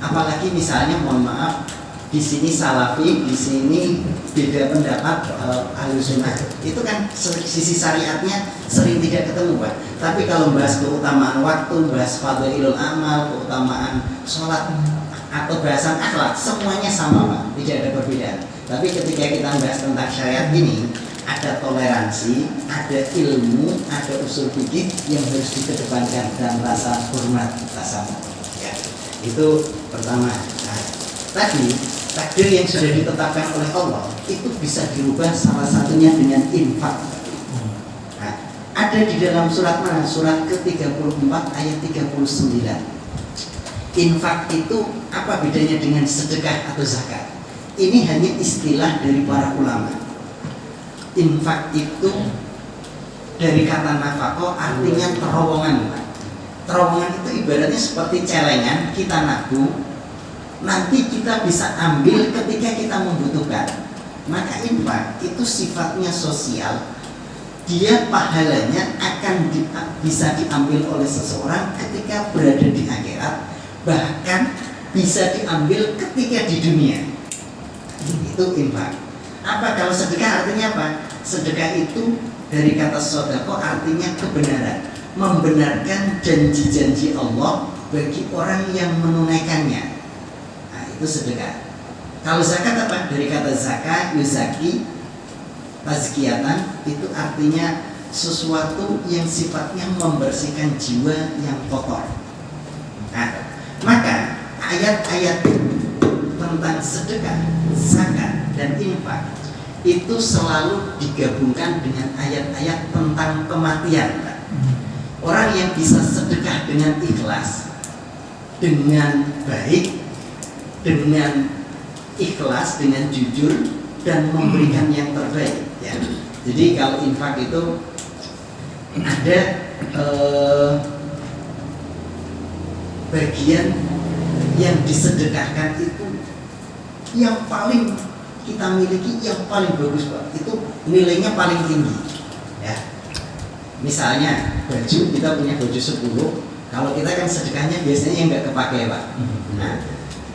apalagi misalnya, mohon maaf, di sini Salafi, di sini beda pendapat Ahlussunnah, itu kan sisi syariatnya sering tidak ketemu, Pak. Tapi kalau bahas keutamaan waktu, bahas fadhailul amal, keutamaan sholat atau bahasan akhlak, semuanya sama, Pak, tidak ada perbedaan. Tapi ketika kita bahas tentang syariat ini, ada toleransi, ada ilmu, ada usul fikih yang harus dikedepankan dan rasa hormat, rasa ya. Itu pertama. Nah, tadi takdir yang sudah ditetapkan oleh Allah itu bisa dirubah salah satunya dengan infak. Nah, ada di dalam surat mana? Surat ke-34 ayat 39. Infak itu apa bedanya dengan sedekah atau zakat? Ini hanya istilah dari para ulama. Infak itu dari kata nafkah artinya terowongan. Terowongan itu ibaratnya seperti celengan, kita nabung, nanti kita bisa ambil ketika kita membutuhkan. Maka infak itu sifatnya sosial, dia pahalanya akan bisa diambil oleh seseorang ketika berada di akhirat, bahkan bisa diambil ketika di dunia. Itu infak. Apa kalau sedekah artinya apa? Sedekah itu dari kata sodako artinya kebenaran, membenarkan janji-janji Allah bagi orang yang menunaikannya. Nah, itu sedekah. Kalau zakat apa? Dari kata zakat, yuzaki, tazkiyatan, itu artinya sesuatu yang sifatnya membersihkan jiwa yang kotor. Nah, maka ayat-ayat tentang sedekah, zakat, dan infak itu selalu digabungkan dengan ayat-ayat tentang kematian. Orang yang bisa sedekah dengan ikhlas, dengan baik, dengan ikhlas, dengan jujur, dan memberikan yang terbaik ya. Jadi kalau infak itu ada bagian yang disedekahkan itu yang paling kita miliki, yang paling bagus Pak, itu nilainya paling tinggi ya. Misalnya baju, kita punya baju 10, kalau kita kan sedekahnya biasanya yang nggak kepake Pak. Nah,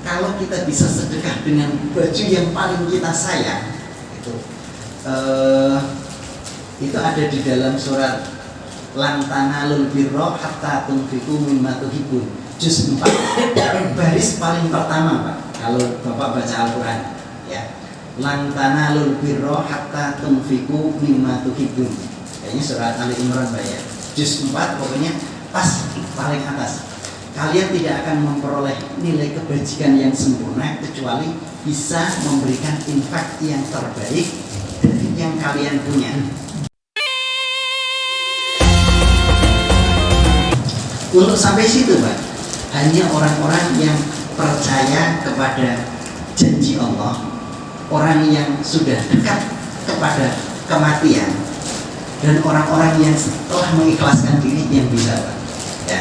kalau kita bisa sedekah dengan baju yang paling kita sayang, itu ada di dalam surat Lan tanalul birra hatta tunfiqu mimma tuhibbun, juz 4 baris paling pertama Pak, kalau Bapak baca Al-Quran ya. Lan tanalul birra hatta tunfiqu mimma tuhibbun, kayaknya surat Ali Imran Pak ya, juz 4 pokoknya pas paling atas. Kalian tidak akan memperoleh nilai kebajikan yang sempurna kecuali bisa memberikan infak yang terbaik dari yang kalian punya. Untuk sampai situ Pak, hanya orang-orang yang percaya kepada janji Allah, orang yang sudah dekat kepada kematian, dan orang-orang yang telah mengikhlaskan diri yang bisa Pak ya.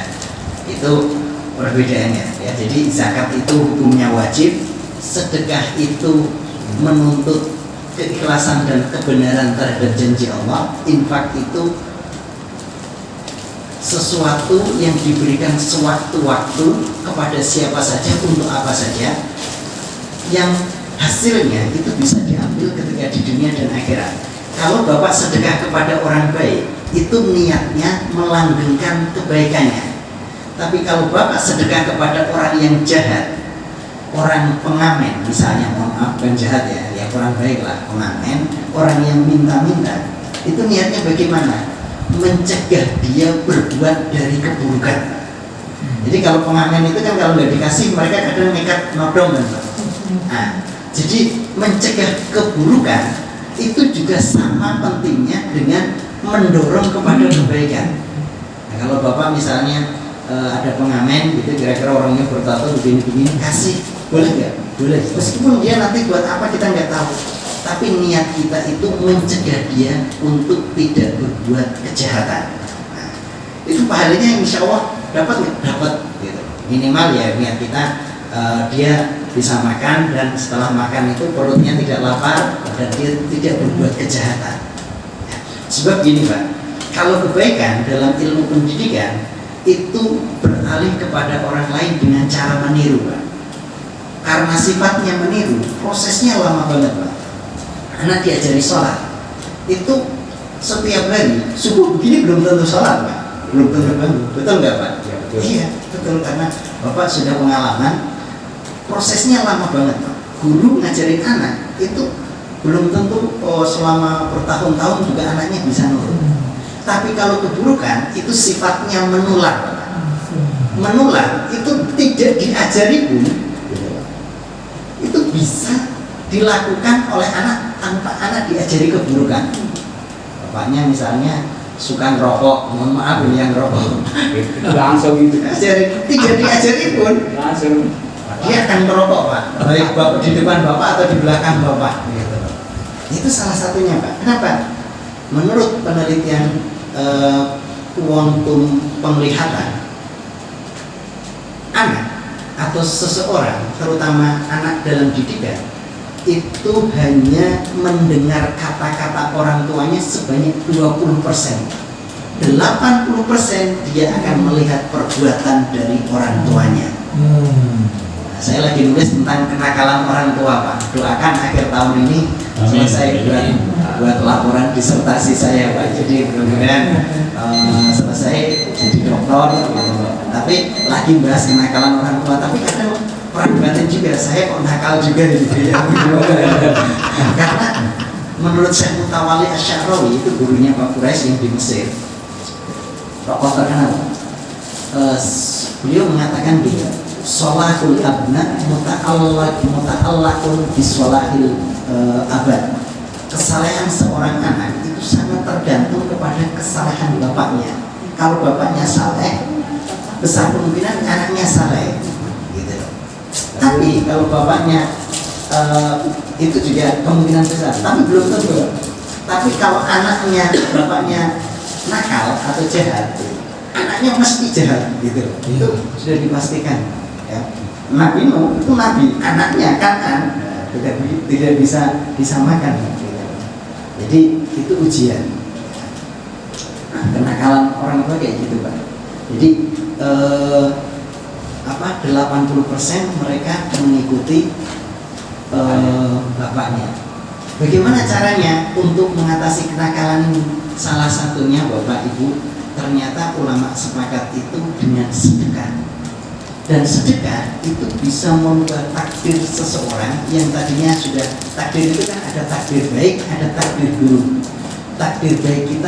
Itu perbedaannya ya. Jadi zakat itu hukumnya wajib, sedekah itu menuntut keikhlasan dan kebenaran terhadap janji Allah, infak itu sesuatu yang diberikan sewaktu-waktu kepada siapa saja untuk apa saja, yang hasilnya itu bisa diambil ketika di dunia dan akhirat. Kalau Bapak sedekah kepada orang baik, itu niatnya melanggengkan kebaikannya. Tapi kalau Bapak sedekah kepada orang yang jahat, orang pengamen misalnya, mohon maaf bukan jahat ya, ya orang baik lah, pengamen, orang yang minta-minta, itu niatnya bagaimana? Mencegah dia berbuat dari keburukan. Jadi kalau pengamen itu kan kalau nggak dikasih, mereka kadang nekat nodong kan Pak. Nah, jadi mencegah keburukan itu juga sama pentingnya dengan mendorong kepada kebaikan. Nah, kalau Bapak misalnya ada pengamen gitu, kira-kira orangnya bertato begini-begini, kasih, boleh nggak? Boleh. Meskipun dia nanti buat apa kita nggak tahu, tapi niat kita itu mencegah dia untuk tidak berbuat kejahatan. Nah, itu pahalanya insya Allah dapat nggak? Dapat gitu. Minimal ya niat kita dia bisa makan, dan setelah makan itu perutnya tidak lapar dan dia tidak berbuat kejahatan. Ya. Sebab gini Pak, kalau kebaikan dalam ilmu pendidikan itu beralih kepada orang lain dengan cara meniru Pak. Karena sifatnya meniru, prosesnya lama banget Pak. Anak diajari sholat, itu setiap hari subuh begini belum tentu sholat Pak, belum tentu bangun, betul nggak Pak? Ya, betul. Iya betul, karena Bapak sudah pengalaman, prosesnya lama banget Pak. Guru ngajarin anak itu belum tentu selama bertahun-tahun juga anaknya bisa nurut. Tapi kalau keburukan itu sifatnya menular. Menular itu tidak diajari pun itu bisa dilakukan oleh anak tanpa anak diajari keburukan. Bapaknya misalnya suka ngerokok, mohon maaf ini yang ngerokok, langsung itu tidak diajari pun langsung dia akan merokok Pak, baik bapak di depan bapak atau di belakang bapak gitu. Itu salah satunya Pak. Kenapa? Menurut penelitian kuantum penglihatan, anak atau seseorang, terutama anak dalam didikan, itu hanya mendengar kata-kata orang tuanya sebanyak 20%. 80% dia akan melihat perbuatan dari orang tuanya. Nah, saya lagi nulis tentang kenakalan orang tua Pak. Doakan akhir tahun ini selesai buat laporan disertasi saya Pak. Jadi mudah-mudahan selesai jadi dokter gitu. Tapi lagi bahas kenakalan orang tua. Tapi kadang orang batin juga, saya kok nakal juga gitu ya. Karena menurut Syekh Mutawalli Asy-Sya'rawi, itu gurunya Pak Quraisy yang di Mesir, tokoh terkenal, beliau mengatakan gini, sholahul abna muta'allaqun bisolahil abad. Kesalehan seorang anak itu sangat tergantung kepada kesalehan bapaknya. Kalau bapaknya saleh, besar kemungkinan anaknya saleh gitu. Tapi kalau bapaknya itu juga kemungkinan besar, tapi belum tentu. Tapi kalau anaknya, bapaknya nakal atau jahat, anaknya mesti jahat gitu. Itu sudah dipastikan ya. Nabi Nuh itu nabi, anaknya Kan'an tidak bisa disamakan gitu. Jadi itu ujian. Nah, kenakalan orang tua kayak gitu Pak. Jadi 80% mereka mengikuti bapaknya. Bagaimana caranya untuk mengatasi kenakalan ini? Salah satunya Bapak Ibu, ternyata ulama sepakat itu dengan sedekah. Dan sedekah itu bisa membuat takdir seseorang yang tadinya sudah, takdir itu kan ada takdir baik, ada takdir buruk. Takdir baik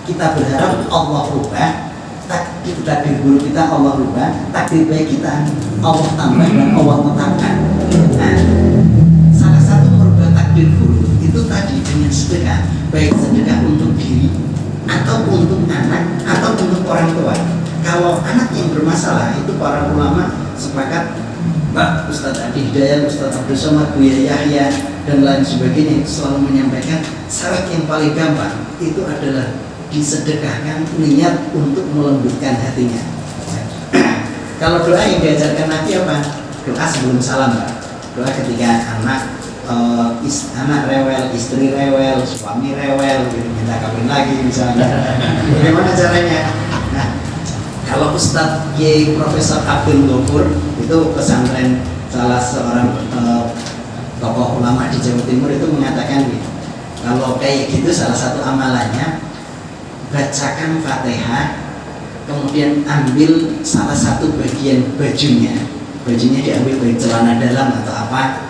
kita berharap Allah rubah, takdir buruk kita Allah rubah, takdir baik kita Allah tambah dan Allah tetapkan. Nah, salah satu merubah takdir buruk itu tadi dengan sedekah, baik sedekah untuk diri atau untuk anak atau untuk orang tua. Kalau anak yang bermasalah itu para ulama sepakat, Pak Ustadz Adi Hidayat, Ustadz Abdul Somad, Buya Yahya dan lain sebagainya itu selalu menyampaikan syarat yang paling gampang itu adalah disedekahkan niat untuk melembutkan hatinya. Kalau doa yang diajarkan Nabi apa? Doa sebelum salam Pak. Doa ketika anak rewel, istri rewel, suami rewel, gitu, minta kawin lagi misalnya. Bagaimana caranya? Nah, kalau Ustadz Y. Profesor Abdul Ghafur itu pesantren salah seorang tokoh ulama di Jawa Timur itu mengatakan gitu, kalau kayak gitu salah satu amalannya bacakan Fatihah, kemudian ambil salah satu bagian bajunya diambil baik celana dalam atau apa,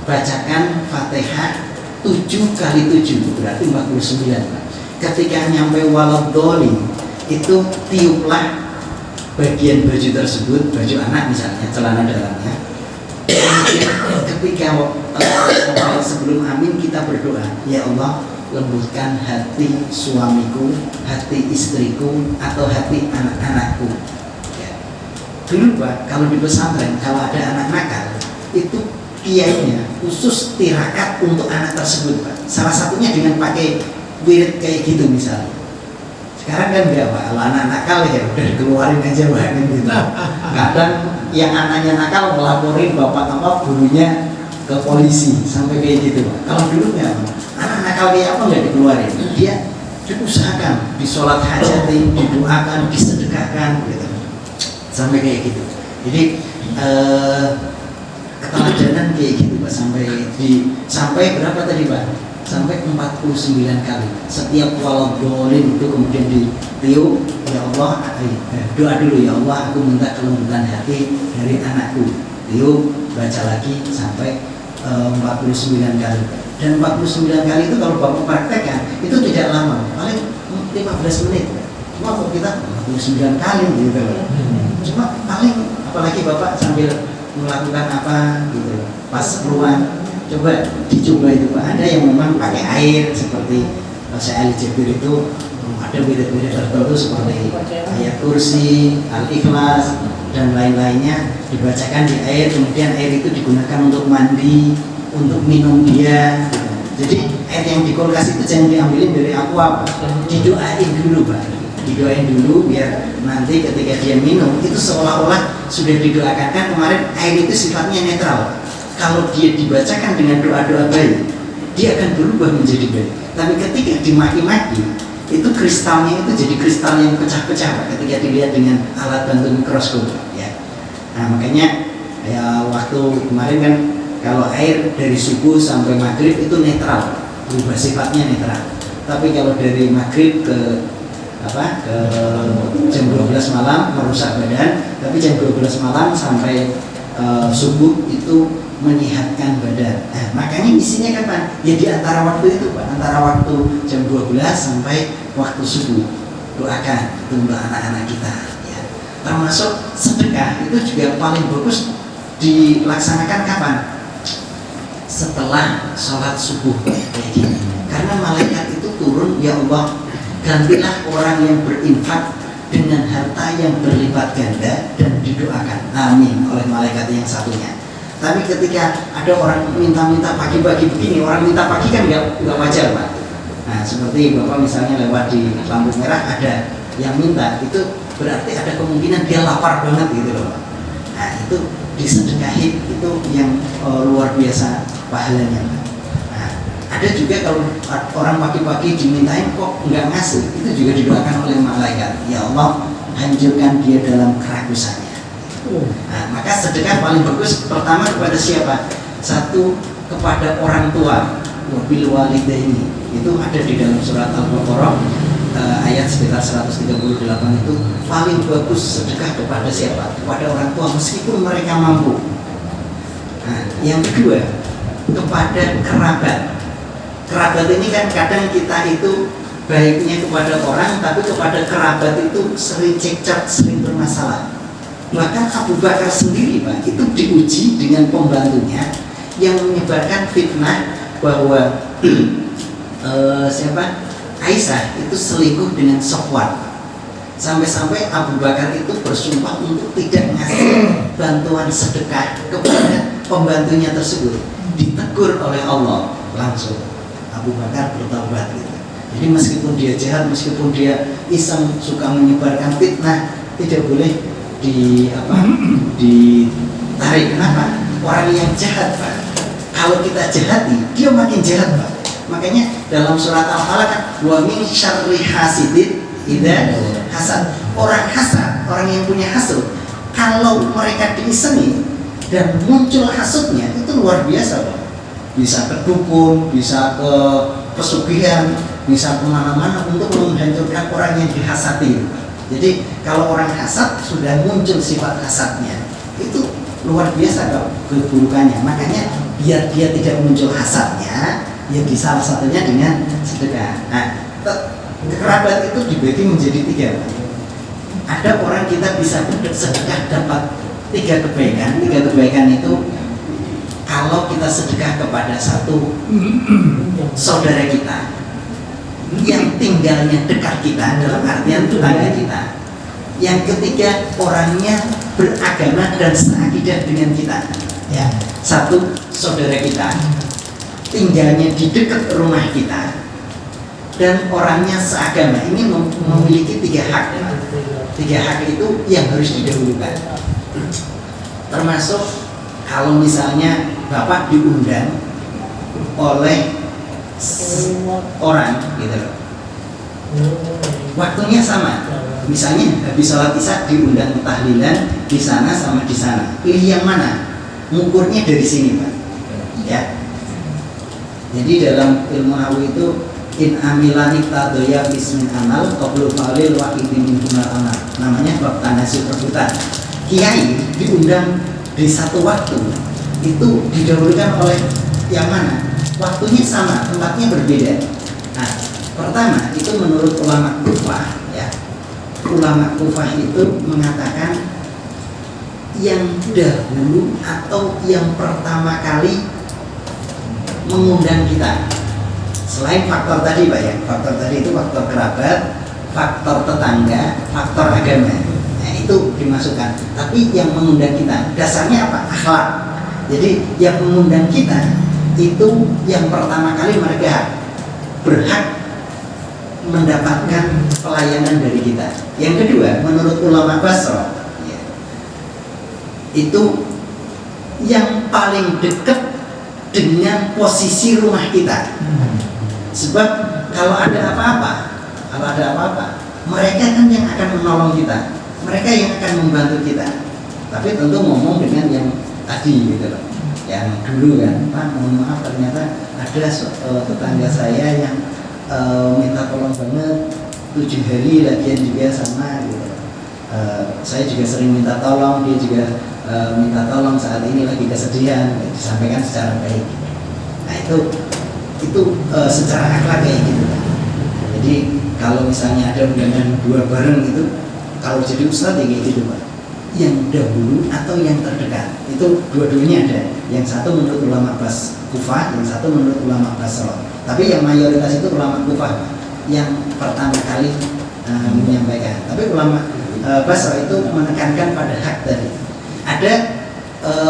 bacakan Fatihah 7 kali 7 berarti 49 Pak. Ketika nyampe waladhdallin itu tiuplah bagian baju tersebut, baju anak misalnya, celana dalamnya. Ketika sebelum amin kita berdoa, ya Allah lembutkan hati suamiku, hati istriku, atau hati anak-anakku ya. Dulu Pak, kalau di pesantren kalau ada anak nakal itu kiainya khusus tirakat untuk anak tersebut Pak. Salah satunya dengan pakai wirid kayak gitu misalnya. Sekarang kan enggak Pak, kalau anak nakal ya udah keluarin aja Pak gitu. Kadang yang anaknya nakal melaporin bapak apa gurunya ke polisi sampai kayak gitu Pak. Kalau dulu enggak Pak, anak nakal kayak apa enggak dikeluarin, dia diusahakan, disolat hajatin, didoakan, disedekahkan gitu. Sampai kayak gitu. Jadi keteladanan kayak gitu Pak, sampai berapa tadi Pak? Sampai 49 kali. Setiap waladhdallin itu kemudian ditiup, ya Allah, doa dulu, ya Allah aku minta kelembutan hati dari anakku. Tiup, baca lagi sampai 49 kali. Dan 49 kali itu kalau Bapak praktekkan itu tidak lama, paling 15 menit. Cuma kalau kita 49 kali gitu. Cuma paling, apalagi Bapak sambil melakukan apa gitu pas keluar, coba dicoba itu Pak. Ada yang memang pakai air seperti saya Al-Jabir itu, ada wirid-wirid tertentu seperti ayat kursi, Al-Ikhlas dan lain-lainnya dibacakan di air, kemudian air itu digunakan untuk mandi, untuk minum dia. Jadi air yang di kulkas itu jangan diambilin dari aqua, didoain dulu Pak, didoain dulu biar nanti ketika dia minum itu seolah-olah sudah didoakan. Kan kemarin air itu sifatnya netral, kalau dia dibacakan dengan doa-doa baik dia akan berubah menjadi baik. Tapi ketika dimaki-maki itu kristalnya itu jadi kristal yang pecah-pecah Pak, ketika dilihat dengan alat bantu mikroskop ya. Nah makanya ya waktu kemarin kan kalau air dari subuh sampai maghrib itu netral, berubah sifatnya netral. Tapi kalau dari maghrib ke jam 12 malam merusak badan, tapi jam 12 malam sampai subuh itu menyehatkan badan. Nah, makanya misinya kapan? Ya di antara waktu itu Pak, antara waktu jam 12 sampai waktu subuh. Doakan itu untuk anak-anak kita ya. Termasuk sedekah itu juga paling bagus dilaksanakan kapan? Setelah sholat subuh kayak gini. Karena malaikat itu turun, ya Allah gantilah orang yang berinfak dengan harta yang berlipat ganda dan didoakan amin oleh malaikat yang satunya. Tapi ketika ada orang minta-minta pagi-pagi begini, orang minta pagi kan nggak wajar Pak. Nah seperti Bapak misalnya lewat di lampu merah ada yang minta, itu berarti ada kemungkinan dia lapar banget gitu loh Pak. Nah itu disedekahin, itu yang luar biasa pahalanya. Nah, ada juga kalau orang pagi-pagi dimintain kok nggak ngasih, itu juga didoakan oleh malaikat. Ya Allah, hancurkan dia dalam keragusannya. Nah, maka sedekah paling bagus pertama kepada siapa? Satu, kepada orang tua, wabil walidaini. Itu ada di dalam surat Al-Baqarah ayat sekitar 138 itu. Paling bagus sedekah kepada siapa? Kepada orang tua meskipun mereka mampu. Nah, yang kedua, kepada kerabat. Kerabat ini kan kadang kita itu baiknya kepada orang, tapi kepada kerabat itu sering cekcok, sering bermasalah. Bahkan Abu Bakar sendiri Pak, itu diuji dengan pembantunya yang menyebarkan fitnah bahwa Aisyah itu selingkuh dengan Sofwan. Sampai-sampai Abu Bakar itu bersumpah untuk tidak ngasih bantuan sedekah kepada pembantunya tersebut. Ditegur oleh Allah langsung. Abu Bakar bertaubat gitu. Jadi meskipun dia jahat, meskipun dia iseng suka menyebarkan fitnah, tidak boleh ditarik. Kenapa? Orang yang jahat Pak, kalau kita jahati dia makin jahat Pak. Makanya dalam surat Al-Falaq kan wa min syarri hasidin idza hasad. Orang hasad, orang yang punya hasud, kalau mereka diisengi dan muncul hasudnya itu luar biasa Pak. Bisa ke dukun, bisa ke pesugihan, bisa kemana-mana untuk menghancurkan orang yang dihasati. Jadi kalau orang hasad sudah muncul sifat hasadnya, itu luar biasa kok keburukannya. Makanya biar dia tidak muncul hasadnya, ya di salah satunya dengan sedekah. Nah, kerabat itu dibagi menjadi 3. Ada orang kita bisa sedekah dapat 3 kebaikan. 3 kebaikan itu kalau kita sedekah kepada satu saudara kita yang tinggalnya dekat kita, dalam artian tetangga kita. Yang ketiga, orangnya beragama dan seakidah dengan kita. Ya, satu saudara kita tinggalnya di dekat rumah kita dan orangnya seagama. Ini memiliki 3 hak. 3 hak itu yang harus didahulukan. Termasuk kalau misalnya Bapak diundang oleh orang gitu loh, waktunya sama, misalnya habis sholat isya diundang tahlilan di sana sama di sana, pilih yang mana? Ngukurnya dari sini Pak ya. Jadi dalam ilmu nahu itu in amilani tadoya bismin amal qablu falil wahidin min amal, namanya bab tanasi perebutan. Kiai diundang di satu waktu itu didahulukan oleh yang mana? Waktunya sama, tempatnya berbeda. Nah, pertama itu menurut ulama Kufah ya. Ulama Kufah itu mengatakan yang dahulu atau yang pertama kali mengundang kita, selain faktor tadi Pak ya, faktor tadi itu faktor kerabat, faktor tetangga, faktor agama, nah itu dimasukkan. Tapi yang mengundang kita dasarnya apa? Akhlak. Jadi yang mengundang kita itu yang pertama kali mereka berhak mendapatkan pelayanan dari kita. Yang kedua, menurut ulama Basra ya, itu yang paling dekat dengan posisi rumah kita. Sebab kalau ada apa-apa, mereka kan yang akan menolong kita, mereka yang akan membantu kita. Tapi tentu ngomong dengan yang tadi gitu loh, yang dulu kan, Pak mohon maaf ternyata ada tetangga saya yang minta tolong banget 7 hari lagian juga sama gitu. Saya juga sering minta tolong, dia juga minta tolong saat ini lagi kesedihan, disampaikan secara baik. Nah itu secara akhlak kayak gitu. Jadi kalau misalnya ada undangan dua bareng itu, kalau jadi ustadz ya kayak gitu Pak. Yang dahulu atau yang terdekat itu dua-duanya ada. Yang satu menurut ulama Kufah, yang satu menurut ulama Basra. Tapi yang mayoritas itu ulama Kufah yang pertama kali menyampaikan. Tapi ulama Basra itu menekankan pada hak tadi. Ada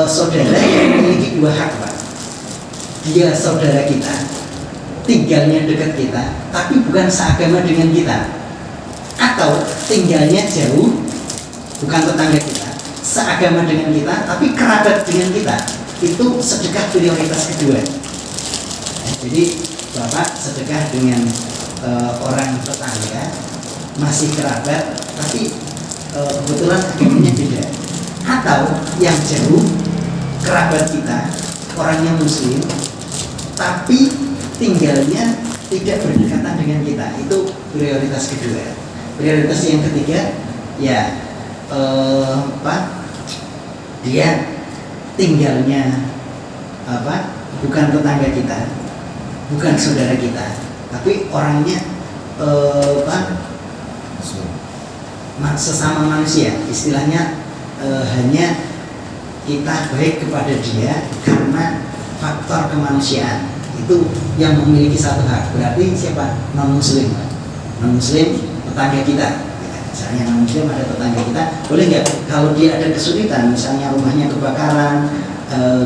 saudara yang memiliki 2 hak Pak. Dia saudara kita, tinggalnya dekat kita, tapi bukan seagama dengan kita. Atau tinggalnya jauh, bukan tetangga kita, seagama dengan kita, tapi kerabat dengan kita. Itu sedekah prioritas kedua. Jadi Bapak sedekah dengan orang tetangga, masih kerabat, tapi kebetulan agamanya beda. Atau yang jauh, kerabat kita, orangnya muslim, tapi tinggalnya tidak berdekatan dengan kita. Itu prioritas kedua. Prioritas yang ketiga ya dia tinggalnya bukan tetangga kita, bukan saudara kita, tapi orangnya sesama manusia. Istilahnya hanya kita baik kepada dia karena faktor kemanusiaan. Itu yang memiliki satu hak. Berarti siapa? Non muslim tetangga kita. Misalnya non muslim ada tetangga kita, boleh nggak kalau dia ada kesulitan, misalnya rumahnya kebakaran,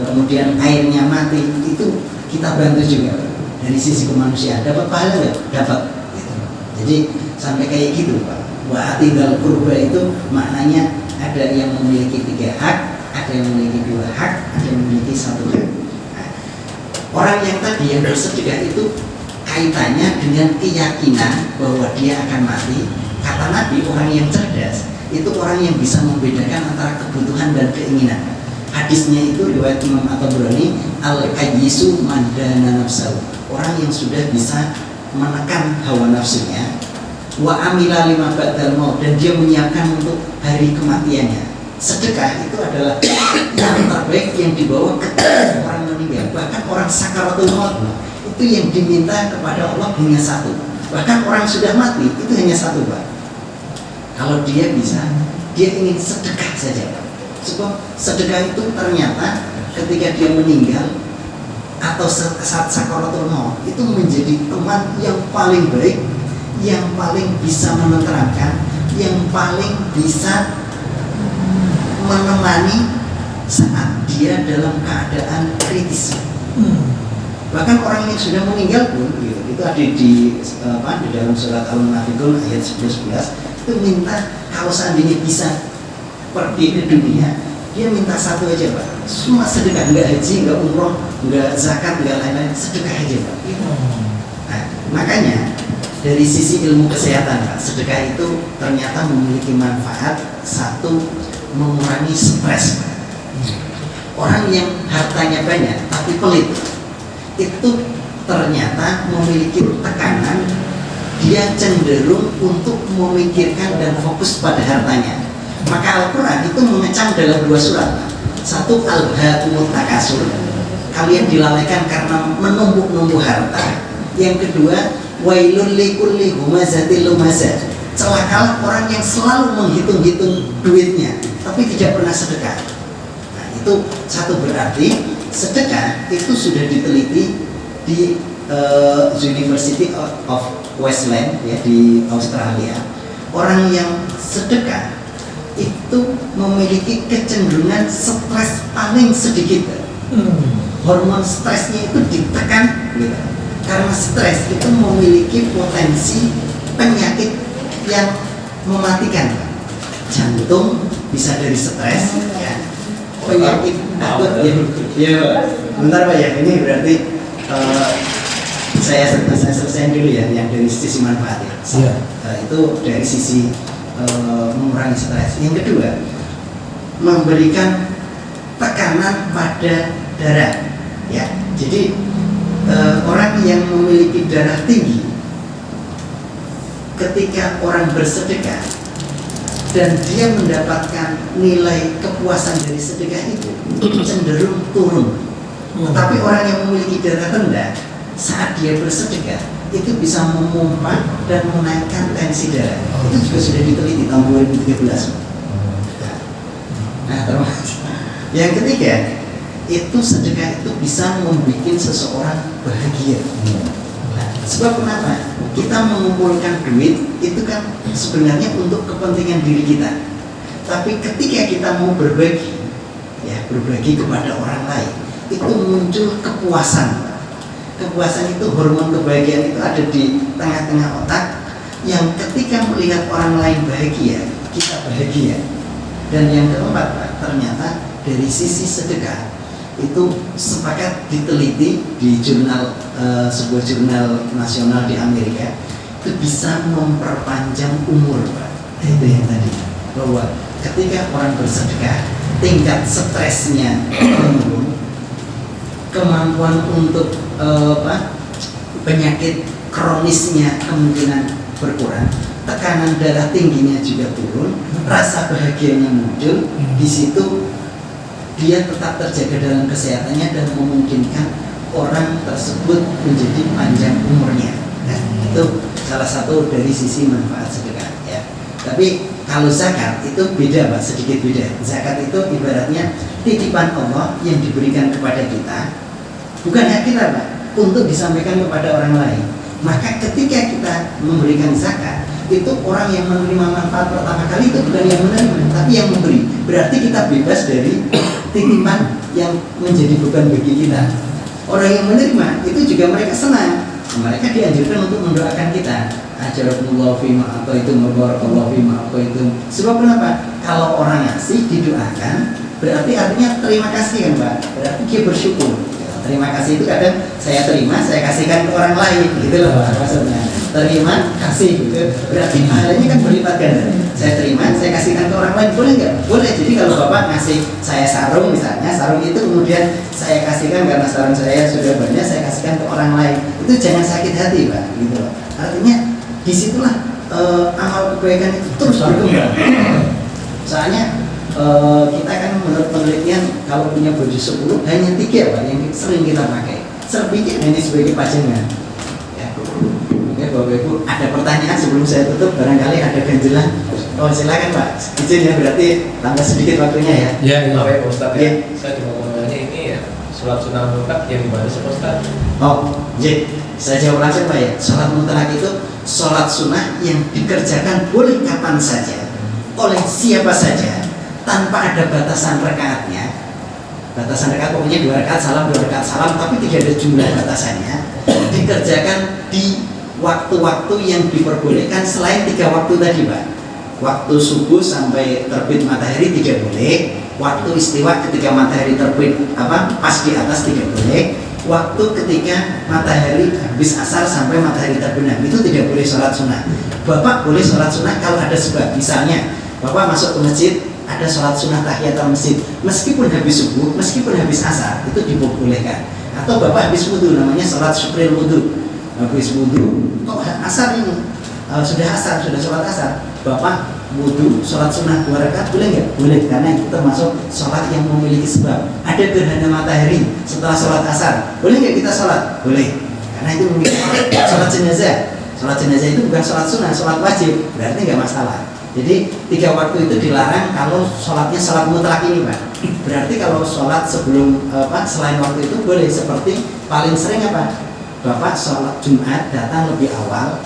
kemudian airnya mati, itu kita bantu juga dari sisi kemanusiaan. Dapat pahala nggak? Dapat gitu. Jadi sampai kayak gitu Pak. Wa tinggal kurba itu maknanya ada yang memiliki 3 hak, ada yang memiliki 2 hak, ada yang memiliki 1 hak. Nah, orang yang tadi yang bersedekah itu kaitannya dengan keyakinan bahwa dia akan mati. Kata Nabi, orang yang cerdas itu orang yang bisa membedakan antara kebutuhan dan keinginan. Hadisnya itu riwayat Imam At-Tabrani, al-qayyisu man dana nafsahu. Orang yang sudah bisa menekan hawa nafsunya, wa amila lima ba'dal maut, dan dia menyiapkan untuk hari kematiannya. Sedekah itu adalah yang terbaik yang dibawa ketika orang meninggal. Bahkan orang sakaratul maut itu yang diminta kepada Allah hanya 1. Bahkan orang sudah mati itu hanya 1 Pak. Kalau dia bisa, dia ingin sedekah saja Pak. Sebab sedekah itu ternyata ketika dia meninggal atau saat sakaratul maut itu menjadi teman yang paling baik, yang paling bisa menenteramkan, yang paling bisa menemani saat dia dalam keadaan kritis. Bahkan orang yang sudah meninggal pun itu ada di dalam surat Al-Munafiqun ayat 11 itu minta kalau seandainya bisa pergi ke dunia, dia minta 1 aja Pak, cuma sedekah, nggak haji, nggak umroh, nggak zakat, nggak lain-lain, sedekah aja Pak. Nah, makanya dari sisi ilmu kesehatan Pak, sedekah itu ternyata memiliki manfaat. 1, mengurangi stres Pak. Orang yang hartanya banyak tapi pelit itu ternyata memiliki tekanan, dia cenderung untuk memikirkan dan fokus pada hartanya. Maka Al-Quran itu mengecam dalam 2 surat. Satu, alhaakumut takasur, kalian dilalaikan karena menumpuk-numpuk harta. Yang kedua, wailul likulli humazatil lumazah, celakalah orang yang selalu menghitung-hitung duitnya tapi tidak pernah sedekah. Nah, itu satu, berarti sedekah itu sudah diteliti di University of Queensland ya, di Australia. Orang yang sedekah itu memiliki kecenderungan stres paling sedikit. Hormon stresnya itu ditekan gitu. Karena stres itu memiliki potensi penyakit yang mematikan. Jantung bisa dari stres ya. Penyakit akut ya. Bentar Pak ya, ini berarti saya selesaikan dulu ya yang dari sisi manfaat ya. Itu dari sisi mengurangi stres. Yang kedua, memberikan tekanan pada darah ya. Jadi orang yang memiliki darah tinggi, ketika orang bersedekah dan dia mendapatkan nilai kepuasan dari sedekah itu cenderung turun. Tetapi orang yang memiliki darah rendah, saat dia bersedekah itu bisa memompa dan menaikkan tensi darah. Itu juga sudah diteliti tahun 2013. Nah, terus yang ketiga, itu sedekah itu bisa membuat seseorang bahagia. Nah, sebab kenapa? Kita mengumpulkan duit itu kan sebenarnya untuk kepentingan diri kita. Tapi ketika kita mau berbagi, ya berbagi kepada orang lain, itu muncul kepuasan. Kepuasan itu, hormon kebahagiaan itu ada di tengah-tengah otak yang ketika melihat orang lain bahagia, kita bahagia. Dan yang keempat Pak, ternyata dari sisi sedekah itu sepakat diteliti di jurnal sebuah jurnal nasional di Amerika, itu bisa memperpanjang umur Pak. Itu yang tadi, bahwa ketika orang bersedekah tingkat stresnya menurun, kemampuan untuk penyakit kronisnya kemungkinan berkurang, tekanan darah tingginya juga turun, rasa bahagianya muncul. Di situ dia tetap terjaga dalam kesehatannya dan memungkinkan orang tersebut menjadi panjang umurnya. Nah, itu salah satu dari sisi manfaat sedekah ya. Tapi kalau zakat itu beda Pak, sedikit beda. Zakat itu ibaratnya titipan Allah yang diberikan kepada kita, bukan hak kita Pak, untuk disampaikan kepada orang lain. Maka ketika kita memberikan zakat, itu orang yang menerima manfaat pertama kali itu bukan yang menerima, tapi yang memberi. Berarti kita bebas dari titipan yang menjadi beban bagi kita. Orang yang menerima itu juga mereka senang. Mereka dianjurkan untuk mendoakan kita. Ajarakumullahu fima atau itu barakallahu fima atau itu. Sebab kenapa? Kalau orang ngasih didoakan, berarti artinya terima kasih kan Pak. Berarti dia bersyukur. Terima kasih itu kadang saya terima, saya kasihkan ke orang lain, gitu loh maksudnya. Terima kasih, gitu. Berarti pahalanya kan berlipat ganda. Saya terima, saya kasihkan ke orang lain, boleh nggak? Boleh. Jadi kalau Bapak ngasih saya sarung misalnya, sarung itu kemudian saya kasihkan karena sarung saya sudah banyak, saya kasihkan ke orang lain, itu jangan sakit hati Pak, gitu loh. Artinya disitulah amal kebaikan itu terus berkembang. Soalnya kita kan menurut penelitian kalau punya baju 10 hanya 3 Pak yang sering kita pakai. Selebihnya hanya sebagai pajangan. Ya. Oke Bapak Ibu, ada pertanyaan sebelum saya tutup, barangkali ada ganjelan. Oh silakan Pak, izin ya, berarti tambah sedikit waktunya ya. Ya, Bapak Ibu Ustaz ya. Saya cuma mau nanya ini ya, sholat sunnah mutlak yang dibaca sama Ustaz. Oh, iya. Saya jawab langsung Pak ya. Sholat mutlak itu sholat sunnah yang dikerjakan boleh kapan saja, oleh siapa saja, tanpa ada batasan rakaatnya. Batasan rakaat pokoknya 2 rakaat salam, 2 rakaat salam, tapi tidak ada jumlah batasannya. Dikerjakan di waktu-waktu yang diperbolehkan selain 3 waktu tadi Pak. Waktu subuh sampai terbit matahari tidak boleh. Waktu istiwa ketika matahari terbit pas di atas tidak boleh. Waktu ketika matahari habis asar sampai matahari terbenam itu tidak boleh sholat sunnah. Bapak boleh sholat sunnah kalau ada sebab. Misalnya Bapak masuk ke masjid, ada sholat sunnah tahiyatul masjid, meskipun habis subuh, meskipun habis asar, itu dibolehkan. Atau Bapak habis wudhu, namanya sholat syukril wudhu. Habis wudhu, kok asar ini, sudah asar, sudah sholat asar, Bapak wudhu, sholat sunnah 2 rakaat boleh nggak? Boleh, karena itu termasuk sholat yang memiliki sebab. Ada gerhana matahari setelah sholat asar, boleh nggak kita sholat? Boleh, karena itu memiliki sholat jenazah. Sholat jenazah itu bukan sholat sunnah, sholat wajib, berarti nggak masalah. Jadi 3 waktu itu dilarang kalau sholatnya sholat mutlak ini Pak. Berarti kalau sholat sebelum selain waktu itu boleh, seperti paling sering apa? Bapak sholat Jumat datang lebih awal.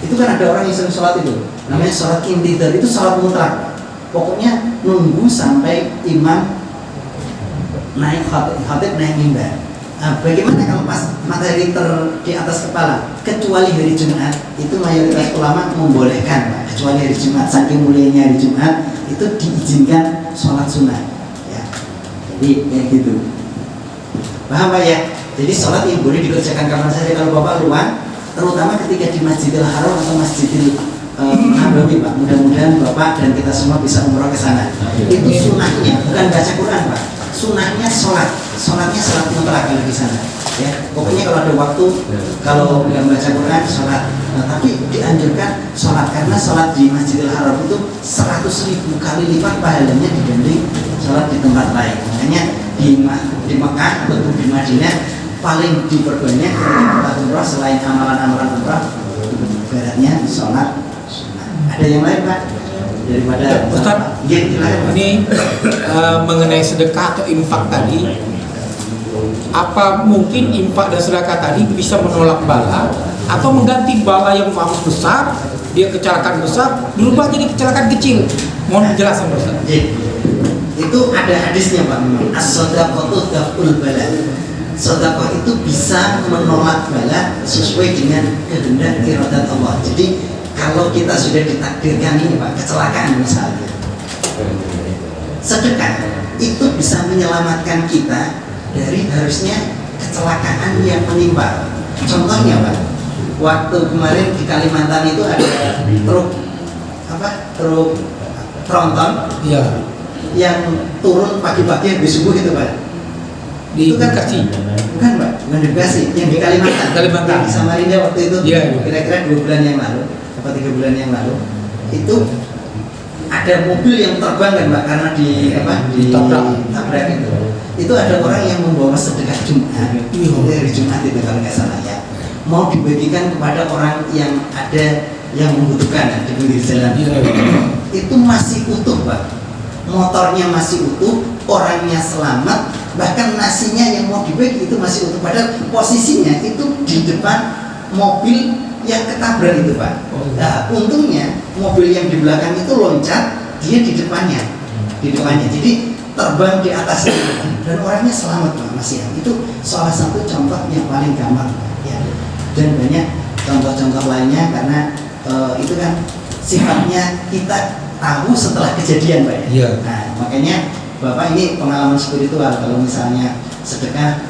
Itu kan ada orang yang sering sholat itu, namanya sholat intidar, itu sholat mutlak. Pokoknya nunggu sampai imam naik khatib naik mimbar. Nah, bagaimana kalau pas matahari di atas kepala? Kecuali hari Jumat, itu mayoritas ulama membolehkan Pak. Kecuali hari Jumat, saking mulianya hari Jumat itu diizinkan sholat sunnah. Ya, jadi kayak gitu. Paham Pak ya? Jadi sholat yang boleh dikerjakan kapan saja kalau Bapak luang, terutama ketika di Masjidil Haram atau Masjidil Nabawi Pak. Mudah-mudahan Bapak dan kita semua bisa umroh ke sana. Itu sunnahnya bukan baca Quran Pak. Sunnahnya sholatnya sholat mutlak kalau di sana. Ya, pokoknya kalau ada waktu, kalau nggak baca Quran sholat. Nah, tapi dianjurkan sholat karena sholat di Masjidil Haram itu 100.000 kali lipat pahalanya dibanding sholat di tempat lain. Makanya di Mekah atau di Madinah paling diperbanyak tempat umrah selain amalan-amalan umrah, ibaratnya sholat. Ada yang lain Pak? Daripada Ustaz, ini mengenai sedekah atau infak tadi, apa mungkin infak dan sedekah tadi bisa menolak bala atau mengganti bala yang maaf besar, dia kecelakaan besar berubah jadi kecelakaan kecil? Mohon penjelasan Ustaz. Itu ada hadisnya Pak, memang as-shadaqatu daf'ul bala. Sedekah itu bisa menolak bala sesuai dengan kehendak iradat Allah. Jadi kalau kita sudah ditakdirkan ini Pak, kecelakaan misalnya, sedekah itu bisa menyelamatkan kita dari harusnya kecelakaan yang menimpa. Contohnya Pak, waktu kemarin di Kalimantan itu ada truk tronton Iya. yang turun pagi-pagi habis subuh itu Pak. Di Itu kan Bekasi. Bukan Pak, bukan di Bekasi, yang di Kalimantan. Kalimantan. Di Samarinda waktu itu, Iya. kira-kira 2 bulan yang lalu, atau 3 bulan yang lalu, itu ada mobil yang terbang kan Pak, karena ditabrak itu. Itu ada orang yang membawa sedekah Jumat, dari Jumat itu kalau nggak salah ya, mau dibagikan kepada orang yang ada yang membutuhkan di pinggir jalan. Itu masih utuh Pak, motornya masih utuh, orangnya selamat, bahkan nasinya yang mau dibagi itu masih utuh. Padahal posisinya itu di depan mobil yang ketabrak itu Pak. Nah, untungnya mobil yang di belakang itu loncat, dia di depannya. Jadi terbang di atasnya dan orangnya selamat Pak, masih. Itu salah satu contoh yang paling gampang ya. Dan banyak contoh-contoh lainnya karena itu kan sifatnya kita tahu setelah kejadian Pak ya. Iya. Nah, makanya Bapak ini pengalaman spiritual kalau misalnya sedekah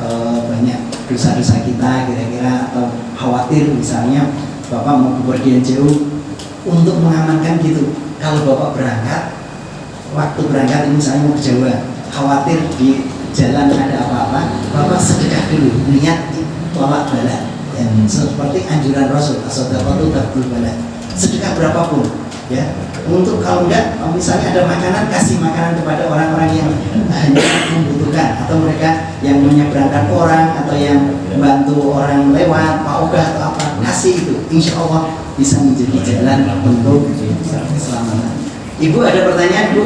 banyak dosa-dosa kita kira-kira atau khawatir misalnya Bapak mau bepergian jauh untuk mengamankan gitu. Kalau Bapak berangkat, waktu berangkat ini misalnya mau ke Jawa, khawatir di jalan ada apa-apa, Bapak sedekah dulu, niat tolak bala. Ya, seperti anjuran Rasul, as-shadaqatu daf'ul bala. Sedekah berapapun, ya. Untuk kalau enggak, misalnya ada makanan, kasih makanan kepada orang-orang yang hanya membutuhkan, atau mereka yang menyeberangkan orang, atau yang membantu orang lewat, paugah atau apa, kasih itu. Insya Allah bisa menjadi jalan untuk keselamatan. Ibu ada pertanyaan Bu?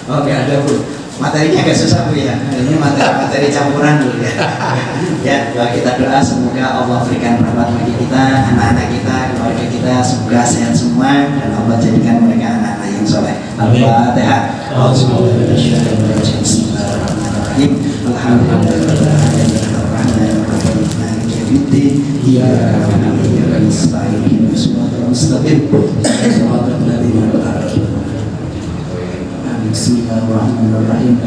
Oke ada Bu. Materinya agak susah Bu ya. Ini materi campuran Bu ya. Ya kita doa semoga Allah berikan rahmat bagi kita, anak-anak kita, keluarga kita, semoga sehat semua dan Allah jadikan mereka anak-anak yang soleh. Al-Fatihah. Bismillahirrahmanirrahim. Bismillahirrahmanirrahim.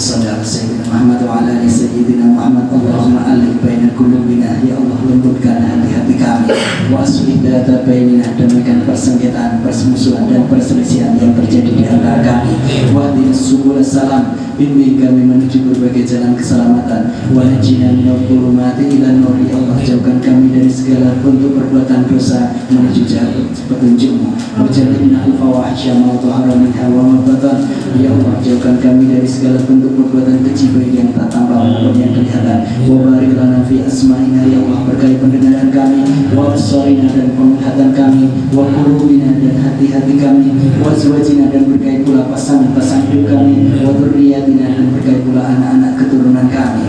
Sallallahu Sayyidina Muhammad wa ala ali Sayyidina Muhammad. Allahumma alif baina qulubina, ya Allah lembutkan hati-hati kami. Wa aslih data bainina, damaikan persengketaan, permusuhan dan perselisihan yang terjadi di antara antara kami. Wahdinas subul salam, bimbing kami menuju berbagai jalan keselamatan. Wa najina minal dhulumati ilan nur. Ya Allah, jauhkan kami dari segala bentuk perbuatan dosa menuju jalan petunjuk-Mu. Waj'alna al-fawahisya ma dhahara minha wa ma batan. Ya Allah, jauhkan kami dari segala bentuk perbuatan keji baik yang tak tampak maupun yang kelihatan. Wa barik lana fi asma'ina. Ya Allah, berkahi pendengaran kami, wa absarina dan penglihatan kami, wa qulubina dan hati-hati kami, wa azwajina dan berkahi pula pasangan-pasangan hidup kami, wa dzurriyyatina dan berkahi pula anak-anak keturunan kami.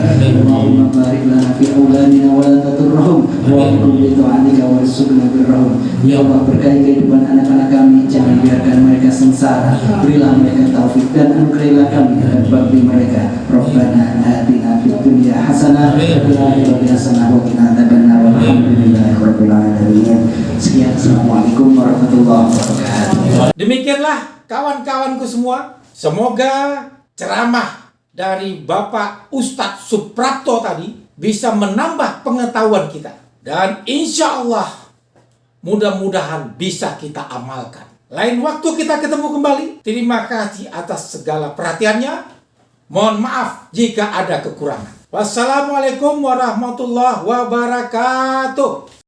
Allahumma barik lana fi auladina wa la taturrahum wa qum bi ta'atika warzuqna birrahum. Ya Allah, berkahi kehidupan anak-anak kami, jangan biarkan mereka sengsara. Berilah mereka taufik dan anugerahilah kami dan bakti mereka. Rabbana atina fid dunya hasanah wa fil akhirati hasanah wa qina adzabannar. Walhamdulillahirabbil alamin. Sekian, assalamualaikum warahmatullahi wabarakatuh. Demikianlah kawan-kawanku semua. Semoga ceramah dari Bapak Ustadz Suprapto tadi bisa menambah pengetahuan kita. Dan insya Allah mudah-mudahan bisa kita amalkan. Lain waktu kita ketemu kembali. Terima kasih atas segala perhatiannya. Mohon maaf jika ada kekurangan. Wassalamualaikum warahmatullahi wabarakatuh.